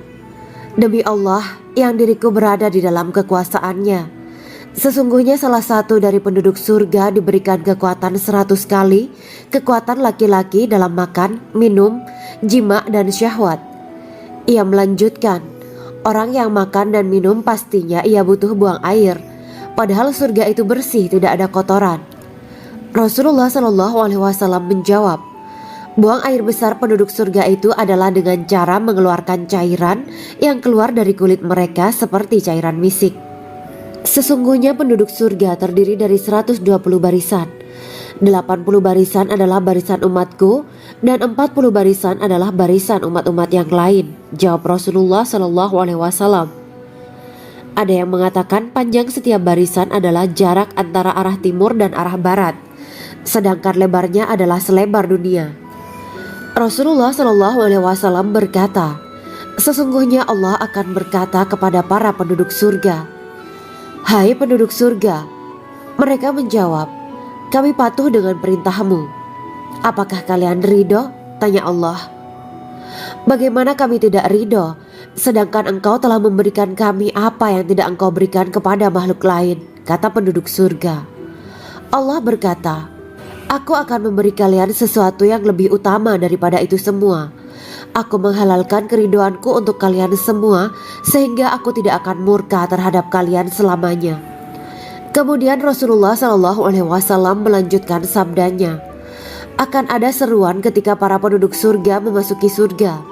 Demi Allah yang diriku berada di dalam kekuasaannya, sesungguhnya salah satu dari penduduk surga diberikan kekuatan 100 kali kekuatan laki-laki dalam makan, minum, jima dan syahwat. Ia melanjutkan, orang yang makan dan minum pastinya ia butuh buang air, padahal surga itu bersih, tidak ada kotoran. Rasulullah SAW menjawab, buang air besar penduduk surga itu adalah dengan cara mengeluarkan cairan yang keluar dari kulit mereka seperti cairan misik. Sesungguhnya penduduk surga terdiri dari 120 barisan. 80 barisan adalah barisan umatku dan 40 barisan adalah barisan umat-umat yang lain, jawab Rasulullah SAW. Ada yang mengatakan panjang setiap barisan adalah jarak antara arah timur dan arah barat, sedangkan lebarnya adalah selebar dunia. Rasulullah SAW berkata, sesungguhnya Allah akan berkata kepada para penduduk surga, hai penduduk surga. Mereka menjawab, kami patuh dengan perintahmu. Apakah kalian ridho? Tanya Allah. Bagaimana kami tidak ridho, sedangkan engkau telah memberikan kami apa yang tidak engkau berikan kepada makhluk lain, kata penduduk surga. Allah berkata, aku akan memberi kalian sesuatu yang lebih utama daripada itu semua. Aku menghalalkan keridoanku untuk kalian semua, sehingga aku tidak akan murka terhadap kalian selamanya. Kemudian Rasulullah SAW melanjutkan sabdanya, akan ada seruan ketika para penduduk surga memasuki surga.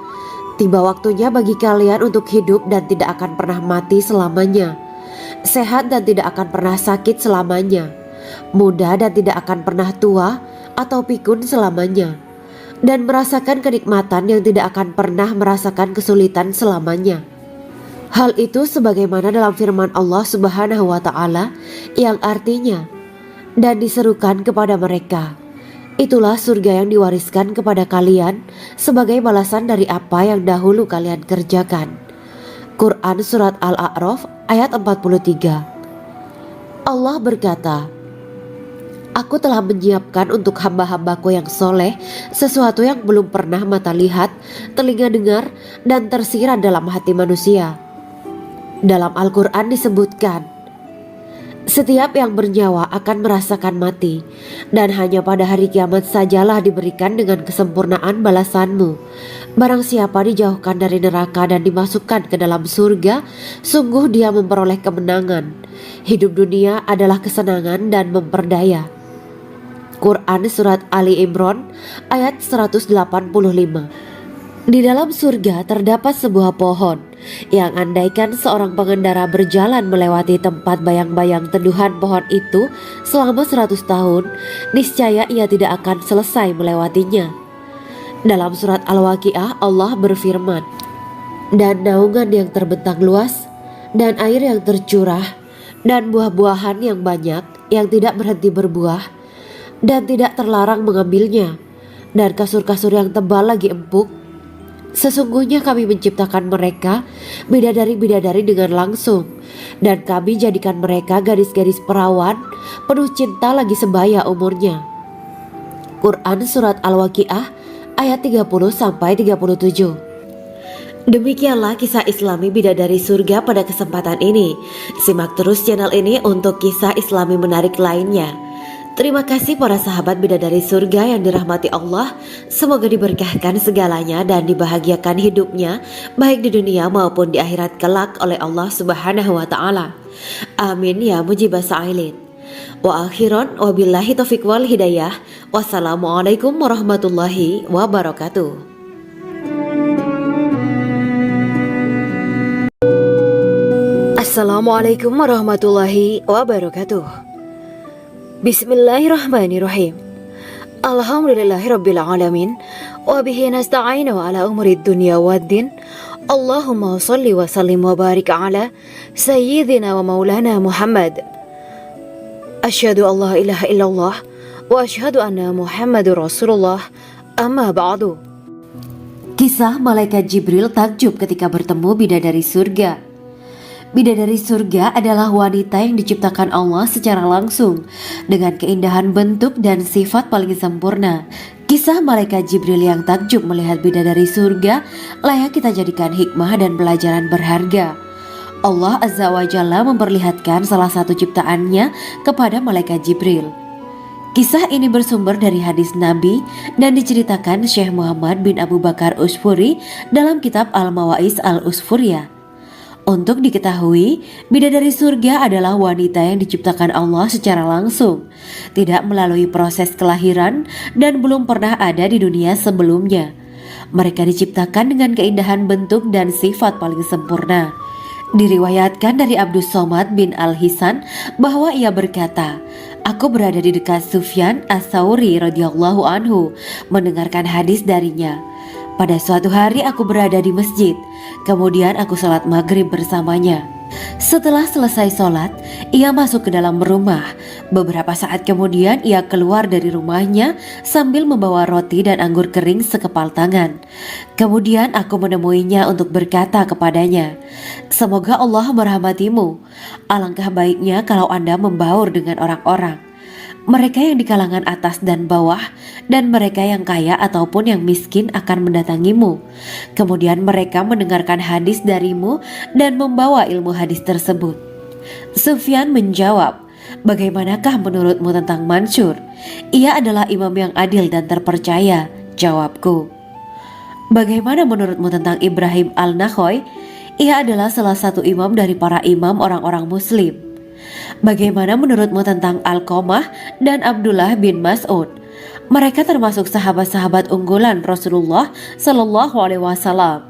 Tiba waktunya bagi kalian untuk hidup dan tidak akan pernah mati selamanya, sehat dan tidak akan pernah sakit selamanya, muda dan tidak akan pernah tua atau pikun selamanya, dan merasakan kenikmatan yang tidak akan pernah merasakan kesulitan selamanya. Hal itu sebagaimana dalam firman Allah Subhanahu wa Ta'ala yang artinya, dan diserukan kepada mereka, itulah surga yang diwariskan kepada kalian sebagai balasan dari apa yang dahulu kalian kerjakan. Quran Surat Al-A'raf ayat 43. Allah berkata, aku telah menyiapkan untuk hamba-hambaku yang soleh sesuatu yang belum pernah mata lihat, telinga dengar, dan tersirat dalam hati manusia. Dalam Al-Quran disebutkan, setiap yang bernyawa akan merasakan mati, dan hanya pada hari kiamat sajalah diberikan dengan kesempurnaan balasanmu. Barang siapa dijauhkan dari neraka dan dimasukkan ke dalam surga, sungguh dia memperoleh kemenangan. Hidup dunia adalah kesenangan dan memperdaya. Quran Surat Ali Imran ayat 185. Di dalam surga terdapat sebuah pohon yang andaikan seorang pengendara berjalan melewati tempat bayang-bayang teduhan pohon itu selama 100 tahun, niscaya ia tidak akan selesai melewatinya. Dalam surat Al-Waqiah Allah berfirman, dan naungan yang terbentang luas, dan air yang tercurah, dan buah-buahan yang banyak yang tidak berhenti berbuah, dan tidak terlarang mengambilnya, dan kasur-kasur yang tebal lagi empuk. Sesungguhnya kami menciptakan mereka bidadari-bidadari dengan langsung, dan kami jadikan mereka gadis-gadis perawan penuh cinta lagi sebaya umurnya. Quran Surat Al-Waqiah ayat 30-37. Demikianlah kisah Islami bidadari surga pada kesempatan ini. Simak terus channel ini untuk kisah Islami menarik lainnya. Terima kasih para sahabat bidadari surga yang dirahmati Allah. Semoga diberkahkan segalanya dan dibahagiakan hidupnya, baik di dunia maupun di akhirat kelak oleh Allah Subhanahu wa Ta'ala. Amin ya mujibah sa'ilin. Wa akhiran wabillahi taufiq wal hidayah. Wassalamualaikum warahmatullahi wabarakatuh. Assalamualaikum warahmatullahi wabarakatuh. Bismillahirrahmanirrahim. Alhamdulillahirabbil alamin wa bihi nasta'inu ala umuri dunya waddin. Allahumma shalli wa sallim wa barik ala sayyidina wa maulana Muhammad. Asyhadu an la ilaha illallah wa asyhadu anna Muhammadur Rasulullah. Amma ba'du. Kisah malaikat Jibril takjub ketika bertemu bidadari surga. Bidadari surga adalah wanita yang diciptakan Allah secara langsung dengan keindahan bentuk dan sifat paling sempurna. Kisah malaikat Jibril yang takjub melihat bidadari surga layak kita jadikan hikmah dan pelajaran berharga. Allah Azza wa Jalla memperlihatkan salah satu ciptaannya kepada malaikat Jibril. Kisah ini bersumber dari hadis Nabi dan diceritakan Syekh Muhammad bin Abu Bakar Usfuri dalam kitab Al-Mawais Al-Usfuriyah. Untuk diketahui, bidadari surga adalah wanita yang diciptakan Allah secara langsung, tidak melalui proses kelahiran dan belum pernah ada di dunia sebelumnya. Mereka diciptakan dengan keindahan bentuk dan sifat paling sempurna. Diriwayatkan dari Abdus Somad bin Al-Hisan bahwa ia berkata, "Aku berada di dekat Sufyan As-Sauri radhiyallahu anhu mendengarkan hadis darinya. Pada suatu hari aku berada di masjid, kemudian aku sholat maghrib bersamanya. Setelah selesai sholat, ia masuk ke dalam rumah. Beberapa saat kemudian ia keluar dari rumahnya sambil membawa roti dan anggur kering sekepal tangan. Kemudian aku menemuinya untuk berkata kepadanya, 'Semoga Allah merahmatimu. Alangkah baiknya kalau Anda membaur dengan orang-orang. Mereka yang di kalangan atas dan bawah, dan mereka yang kaya ataupun yang miskin akan mendatangimu. Kemudian mereka mendengarkan hadis darimu dan membawa ilmu hadis tersebut.' Sufyan menjawab, 'Bagaimanakah menurutmu tentang Mansur? Ia adalah imam yang adil dan terpercaya.' Jawabku. 'Bagaimana menurutmu tentang Ibrahim Al-Nakhoy? Ia adalah salah satu imam dari para imam orang-orang muslim.' 'Bagaimana menurutmu tentang Alqamah dan Abdullah bin Mas'ud? Mereka termasuk sahabat-sahabat unggulan Rasulullah Sallallahu Alaihi Wasallam.'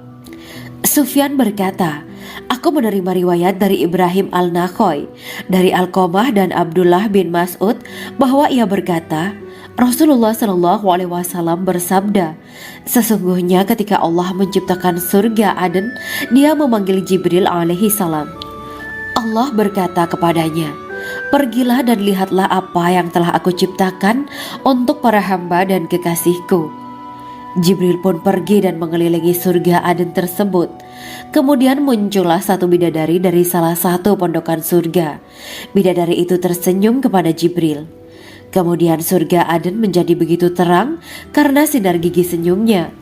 Sufyan berkata, 'Aku menerima riwayat dari Ibrahim Al-Nakhoy, dari Alqamah dan Abdullah bin Mas'ud bahwa ia berkata, Rasulullah Sallallahu Alaihi Wasallam bersabda, sesungguhnya ketika Allah menciptakan surga Aden, Dia memanggil Jibril alaihi salam. Allah berkata kepadanya, pergilah dan lihatlah apa yang telah aku ciptakan untuk para hamba dan kekasihku. Jibril pun pergi dan mengelilingi surga Aden tersebut. Kemudian muncullah satu bidadari dari salah satu pondokan surga. Bidadari itu tersenyum kepada Jibril. Kemudian surga Aden menjadi begitu terang karena sinar gigi senyumnya.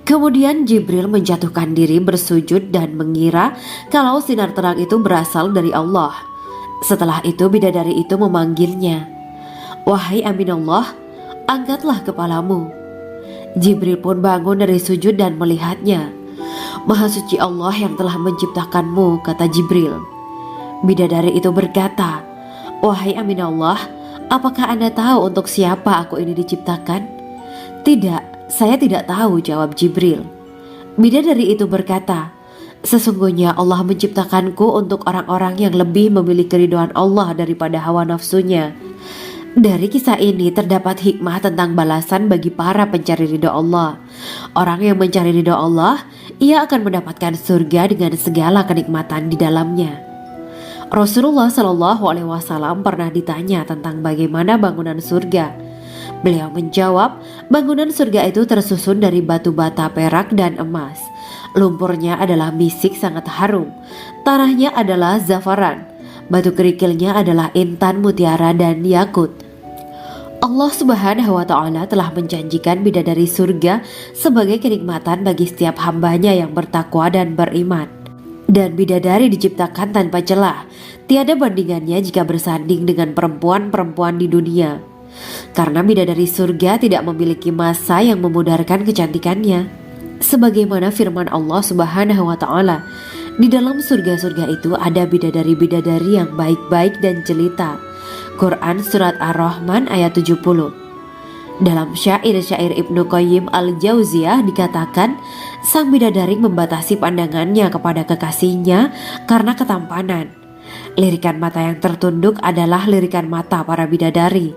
Kemudian Jibril menjatuhkan diri bersujud dan mengira kalau sinar terang itu berasal dari Allah. Setelah itu bidadari itu memanggilnya, wahai Aminullah, angkatlah kepalamu. Jibril pun bangun dari sujud dan melihatnya. Maha suci Allah yang telah menciptakanmu, kata Jibril. Bidadari itu berkata, wahai Aminullah, apakah Anda tahu untuk siapa aku ini diciptakan? Tidak. Saya tidak tahu, jawab Jibril. Bidadari itu berkata, sesungguhnya Allah menciptakanku untuk orang-orang yang lebih memilih keridhaan Allah daripada hawa nafsunya. Dari kisah ini terdapat hikmah tentang balasan bagi para pencari ridha Allah. Orang yang mencari ridha Allah, ia akan mendapatkan surga dengan segala kenikmatan di dalamnya. Rasulullah Shallallahu Alaihi Wasallam pernah ditanya tentang bagaimana bangunan surga. Beliau menjawab, bangunan surga itu tersusun dari batu bata, perak, dan emas. Lumpurnya adalah misik sangat harum. Tanahnya adalah zafaran. Batu kerikilnya adalah intan, mutiara, dan yakut. Allah Subhanahu wa Ta'ala telah menjanjikan bidadari surga sebagai kenikmatan bagi setiap hambanya yang bertakwa dan beriman. Dan bidadari diciptakan tanpa celah. Tiada bandingannya jika bersanding dengan perempuan-perempuan di dunia. Karena bidadari surga tidak memiliki masa yang memudarkan kecantikannya. Sebagaimana firman Allah Subhanahu wa Ta'ala, di dalam surga-surga itu ada bidadari-bidadari yang baik-baik dan jelita. Quran Surat Ar-Rahman ayat 70. Dalam syair-syair Ibnu Qayyim Al-Jauziyah dikatakan, sang bidadari membatasi pandangannya kepada kekasihnya karena ketampanan. Lirikan mata yang tertunduk adalah lirikan mata para bidadari.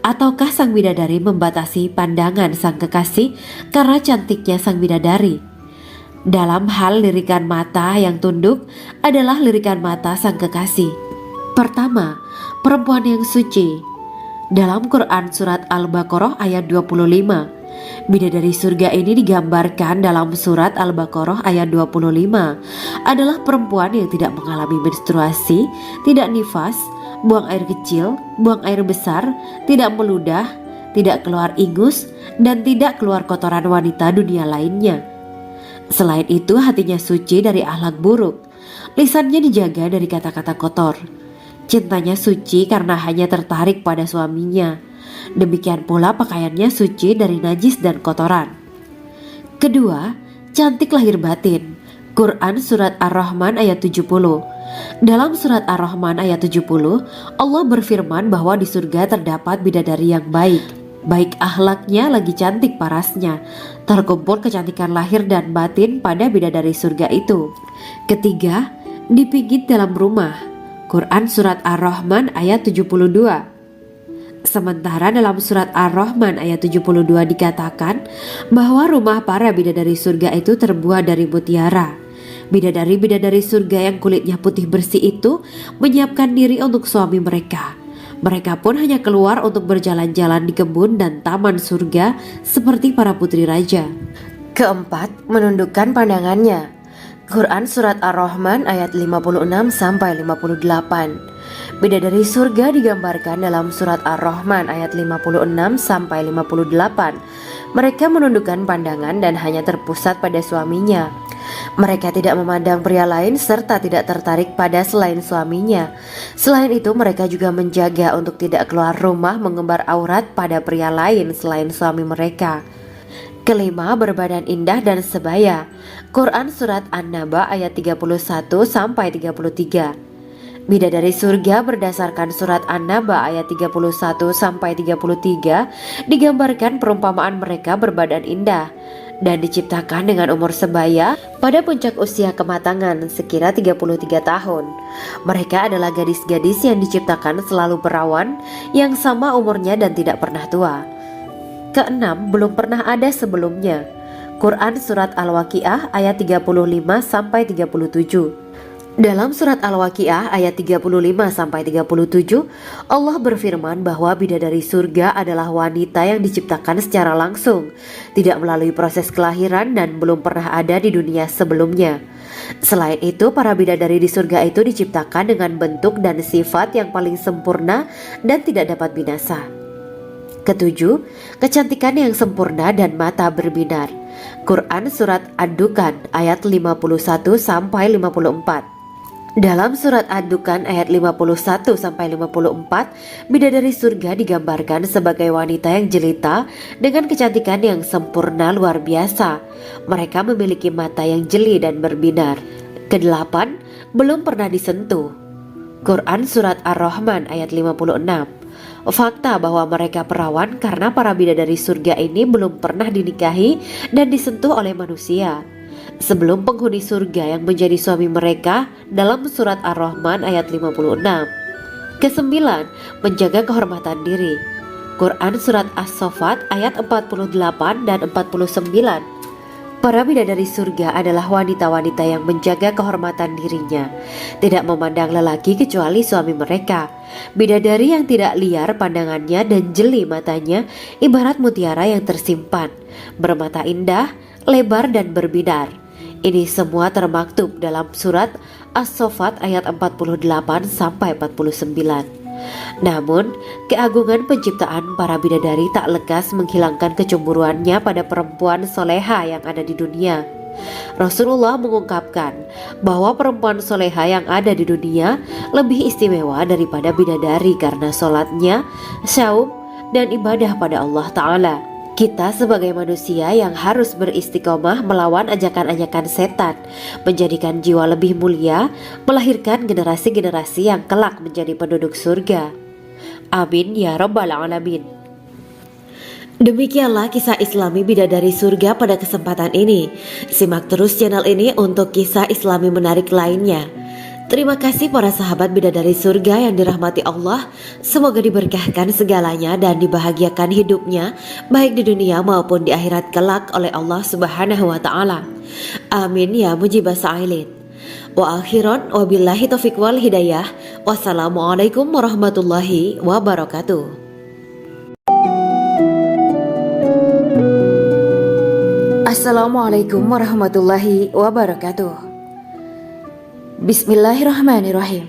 Ataukah sang bidadari membatasi pandangan sang kekasih karena cantiknya sang bidadari? Dalam hal lirikan mata yang tunduk adalah lirikan mata sang kekasih. Pertama, perempuan yang suci. Dalam Quran Surat Al-Baqarah ayat 25, bidadari surga ini digambarkan dalam Surat Al-Baqarah ayat 25 adalah perempuan yang tidak mengalami menstruasi, tidak nifas, buang air kecil, buang air besar, tidak meludah, tidak keluar ingus, dan tidak keluar kotoran wanita dunia lainnya. Selain itu, hatinya suci dari akhlak buruk, lisannya dijaga dari kata-kata kotor. Cintanya suci karena hanya tertarik pada suaminya. Demikian pula pakaiannya suci dari najis dan kotoran. Kedua, cantik lahir batin. Quran Surat Ar-Rahman ayat 70. Dalam Surat Ar-Rahman ayat 70, Allah berfirman bahwa di surga terdapat bidadari yang baik. Baik akhlaknya lagi cantik parasnya. Terkumpul kecantikan lahir dan batin pada bidadari surga itu. Ketiga, dipijit dalam rumah. Quran Surat Ar-Rahman ayat 72. Sementara dalam Surat Ar-Rahman ayat 72 dikatakan bahwa rumah para bidadari surga itu terbuat dari mutiara. Bidadari-bidadari surga yang kulitnya putih bersih itu menyiapkan diri untuk suami mereka. Mereka pun hanya keluar untuk berjalan-jalan di kebun dan taman surga seperti para putri raja. Keempat, menundukkan pandangannya. Quran Surat Ar-Rahman ayat 56-58. Bidadari surga digambarkan dalam Surat Ar-Rahman ayat 56-58. Mereka menundukkan pandangan dan hanya terpusat pada suaminya. Mereka tidak memandang pria lain serta tidak tertarik pada selain suaminya. Selain itu, mereka juga menjaga untuk tidak keluar rumah mengembar aurat pada pria lain selain suami mereka. Kelima, berbadan indah dan sebaya. Quran Surat An-Naba ayat 31-33. Bidadari surga berdasarkan Surat An-Naba ayat 31-33 digambarkan perumpamaan mereka berbadan indah dan diciptakan dengan umur sebaya pada puncak usia kematangan sekira 33 tahun. Mereka adalah gadis-gadis yang diciptakan selalu perawan, yang sama umurnya dan tidak pernah tua. Keenam, belum pernah ada sebelumnya. Quran Surat Al-Waqiah ayat 35-37. Dalam Surat Al-Waqiah ayat 35-37, Allah berfirman bahwa bidadari surga adalah wanita yang diciptakan secara langsung, tidak melalui proses kelahiran dan belum pernah ada di dunia sebelumnya. Selain itu, para bidadari di surga itu diciptakan dengan bentuk dan sifat yang paling sempurna dan tidak dapat binasa. Ketujuh, kecantikan yang sempurna dan mata berbinar. Quran Surat Ad-Dukhan ayat 51-54. Dalam Surat Ad-Dukhan ayat 51-54, bidadari surga digambarkan sebagai wanita yang jelita dengan kecantikan yang sempurna luar biasa. Mereka memiliki mata yang jeli dan berbinar. Kedelapan, belum pernah disentuh. Quran Surat Ar-Rahman ayat 56. Fakta bahwa mereka perawan karena para bidadari surga ini belum pernah dinikahi dan disentuh oleh manusia sebelum penghuni surga yang menjadi suami mereka dalam Surat Ar-Rahman ayat 56. Kesembilan, menjaga kehormatan diri. Quran Surat As-Saffat ayat 48 dan 49. Para bidadari surga adalah wanita-wanita yang menjaga kehormatan dirinya, tidak memandang lelaki kecuali suami mereka. Bidadari yang tidak liar pandangannya dan jeli matanya ibarat mutiara yang tersimpan, bermata indah, lebar dan berbinar. Ini semua termaktub dalam Surat As-Saffat ayat 48-49. Namun, keagungan penciptaan para bidadari tak lekas menghilangkan kecemburuannya pada perempuan soleha yang ada di dunia. Rasulullah mengungkapkan bahwa perempuan soleha yang ada di dunia lebih istimewa daripada bidadari karena sholatnya, saum, dan ibadah pada Allah Ta'ala. Kita sebagai manusia yang harus beristiqomah melawan ajakan-ajakan setan, menjadikan jiwa lebih mulia, melahirkan generasi-generasi yang kelak menjadi penduduk surga. Amin ya Rabbal Alamin. Demikianlah kisah Islami bidadari surga pada kesempatan ini. Simak terus channel ini untuk kisah Islami menarik lainnya. Terima kasih para sahabat bidadari surga yang dirahmati Allah. Semoga diberkahkan segalanya dan dibahagiakan hidupnya, baik di dunia maupun di akhirat kelak oleh Allah Subhanahu wa Ta'ala. Amin ya mujibah sa'ilin. Wa akhiran wabillahi taufiq wal hidayah. Wassalamualaikum warahmatullahi wabarakatuh. Assalamualaikum warahmatullahi wabarakatuh. Bismillahirrahmanirrahim.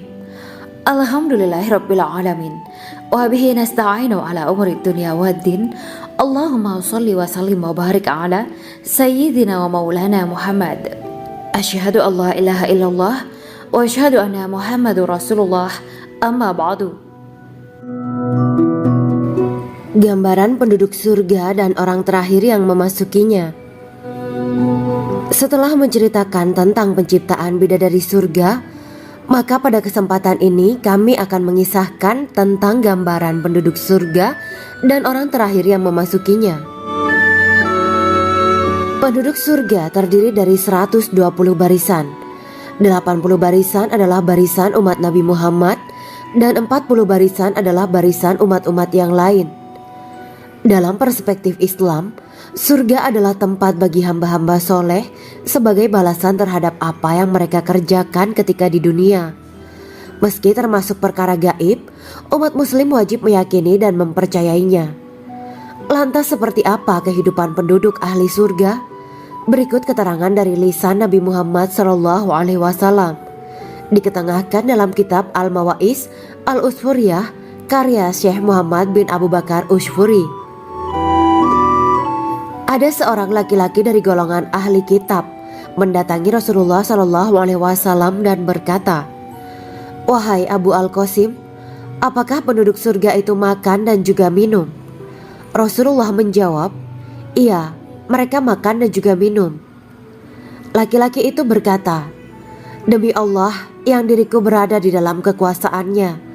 Alhamdulillahirabbil alamin. وبه نستعين على أمور الدنيا والدين. اللهم صل وسلم وبارك على سيدنا ومولانا محمد. أشهد أن لا إله إلا الله وأشهد أن محمد رسول الله. أما بعد. Gambaran penduduk surga dan orang terakhir yang memasukinya. Setelah menceritakan tentang penciptaan bidadari surga, maka pada kesempatan ini kami akan mengisahkan tentang gambaran penduduk surga dan orang terakhir yang memasukinya. Penduduk surga terdiri dari 120 barisan. 80 barisan adalah barisan umat Nabi Muhammad dan 40 barisan adalah barisan umat-umat yang lain. Dalam perspektif Islam, surga adalah tempat bagi hamba-hamba soleh sebagai balasan terhadap apa yang mereka kerjakan ketika di dunia. Meski termasuk perkara gaib, umat muslim wajib meyakini dan mempercayainya. Lantas seperti apa kehidupan penduduk ahli surga? Berikut keterangan dari lisan Nabi Muhammad SAW, diketengahkan dalam kitab Al-Mawa'is Al-Usfuriyah karya Syekh Muhammad bin Abu Bakar Ushfuri. Ada seorang laki-laki dari golongan ahli kitab mendatangi Rasulullah SAW dan berkata, "Wahai Abu Al-Qasim, apakah penduduk surga itu makan dan juga minum?" Rasulullah menjawab, "Iya, mereka makan dan juga minum." Laki-laki itu berkata, "Demi Allah yang diriku berada di dalam kekuasaannya,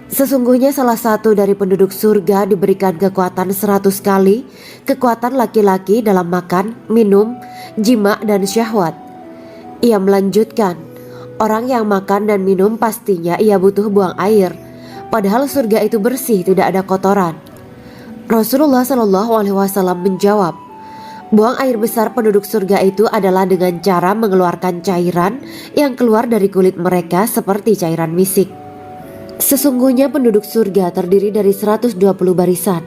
sesungguhnya salah satu dari penduduk surga diberikan kekuatan 100 kali kekuatan laki-laki dalam makan, minum, jima, dan syahwat." Ia melanjutkan, "Orang yang makan dan minum pastinya ia butuh buang air, padahal surga itu bersih, tidak ada kotoran." Rasulullah SAW menjawab, "Buang air besar penduduk surga itu adalah dengan cara mengeluarkan cairan yang keluar dari kulit mereka seperti cairan misik." Sesungguhnya penduduk surga terdiri dari 120 barisan.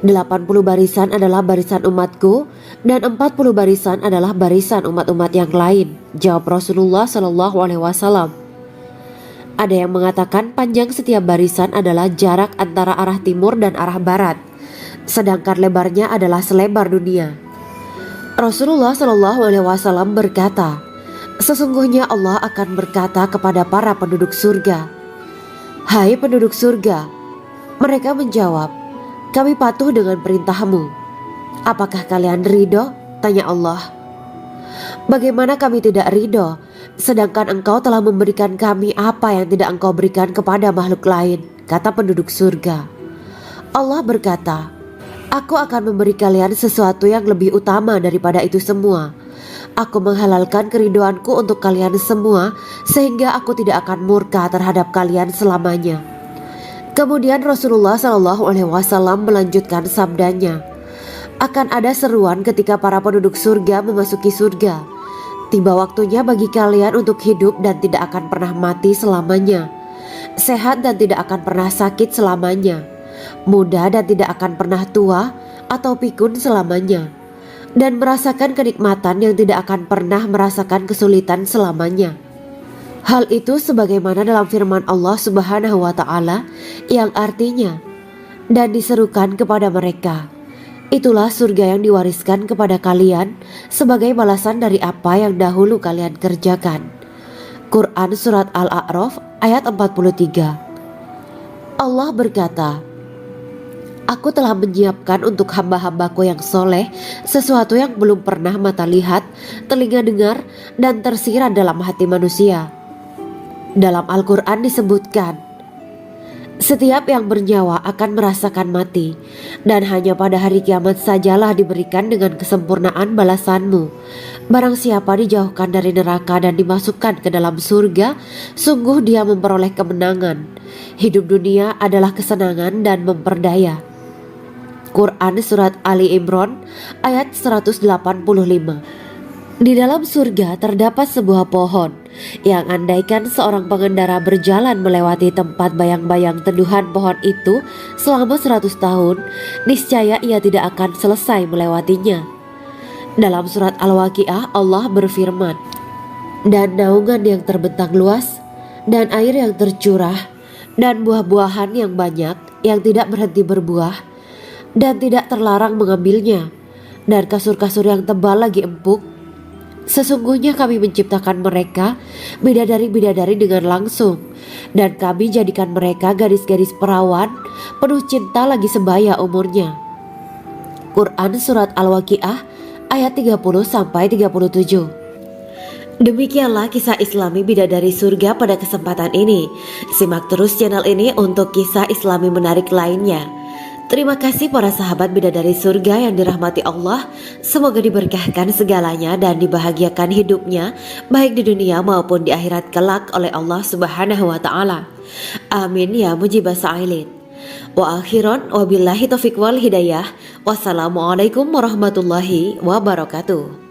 80 barisan adalah barisan umatku dan 40 barisan adalah barisan umat-umat yang lain, jawab Rasulullah SAW. Ada yang mengatakan panjang setiap barisan adalah jarak antara arah timur dan arah barat, sedangkan lebarnya adalah selebar dunia. Rasulullah SAW berkata, "Sesungguhnya Allah akan berkata kepada para penduduk surga, 'Hai penduduk surga,' mereka menjawab, 'Kami patuh dengan perintahmu.' 'Apakah kalian ridho?' tanya Allah. 'Bagaimana kami tidak ridho, sedangkan engkau telah memberikan kami apa yang tidak engkau berikan kepada makhluk lain,' kata penduduk surga. Allah berkata, 'Aku akan memberi kalian sesuatu yang lebih utama daripada itu semua. Aku menghalalkan keridoanku untuk kalian semua sehingga aku tidak akan murka terhadap kalian selamanya.'" Kemudian Rasulullah SAW melanjutkan sabdanya, "Akan ada seruan ketika para penduduk surga memasuki surga. Tiba waktunya bagi kalian untuk hidup dan tidak akan pernah mati selamanya, sehat dan tidak akan pernah sakit selamanya, muda dan tidak akan pernah tua atau pikun selamanya, dan merasakan kenikmatan yang tidak akan pernah merasakan kesulitan selamanya." Hal itu sebagaimana dalam firman Allah Subhanahu wa Ta'ala yang artinya, "Dan diserukan kepada mereka, itulah surga yang diwariskan kepada kalian sebagai balasan dari apa yang dahulu kalian kerjakan." Quran Surat Al-A'raf ayat 43. Allah berkata, "Aku telah menyiapkan untuk hamba-hambaku yang soleh sesuatu yang belum pernah mata lihat, telinga dengar, dan tersirat dalam hati manusia." Dalam Al-Quran disebutkan, "Setiap yang bernyawa akan merasakan mati, dan hanya pada hari kiamat sajalah diberikan dengan kesempurnaan balasanmu. Barang siapa dijauhkan dari neraka dan dimasukkan ke dalam surga, sungguh dia memperoleh kemenangan. Hidup dunia adalah kesenangan dan memperdaya." Quran Surat Ali Imran ayat 185. Di dalam surga terdapat sebuah pohon yang andaikan seorang pengendara berjalan melewati tempat bayang-bayang teduhan pohon itu selama 100 tahun, niscaya ia tidak akan selesai melewatinya. Dalam surat Al-Waqiah Allah berfirman, "Dan naungan yang terbentang luas, dan air yang tercurah, dan buah-buahan yang banyak yang tidak berhenti berbuah dan tidak terlarang mengambilnya, dan kasur-kasur yang tebal lagi empuk. Sesungguhnya kami menciptakan mereka bidadari-bidadari dengan langsung, dan kami jadikan mereka gadis-gadis perawan penuh cinta lagi sebaya umurnya. Quran Surat Al-Waqiah ayat 30-37. Demikianlah kisah Islami bidadari surga pada kesempatan ini. Simak terus channel ini untuk kisah Islami menarik lainnya. Terima kasih para sahabat bidadari surga yang dirahmati Allah. Semoga diberkahkan segalanya dan dibahagiakan hidupnya, baik di dunia maupun di akhirat kelak oleh Allah Subhanahu wa Ta'ala. Amin ya mujibah sa'ilin. Wa akhiran wabillahi taufiq wal hidayah. Wassalamualaikum warahmatullahi wabarakatuh.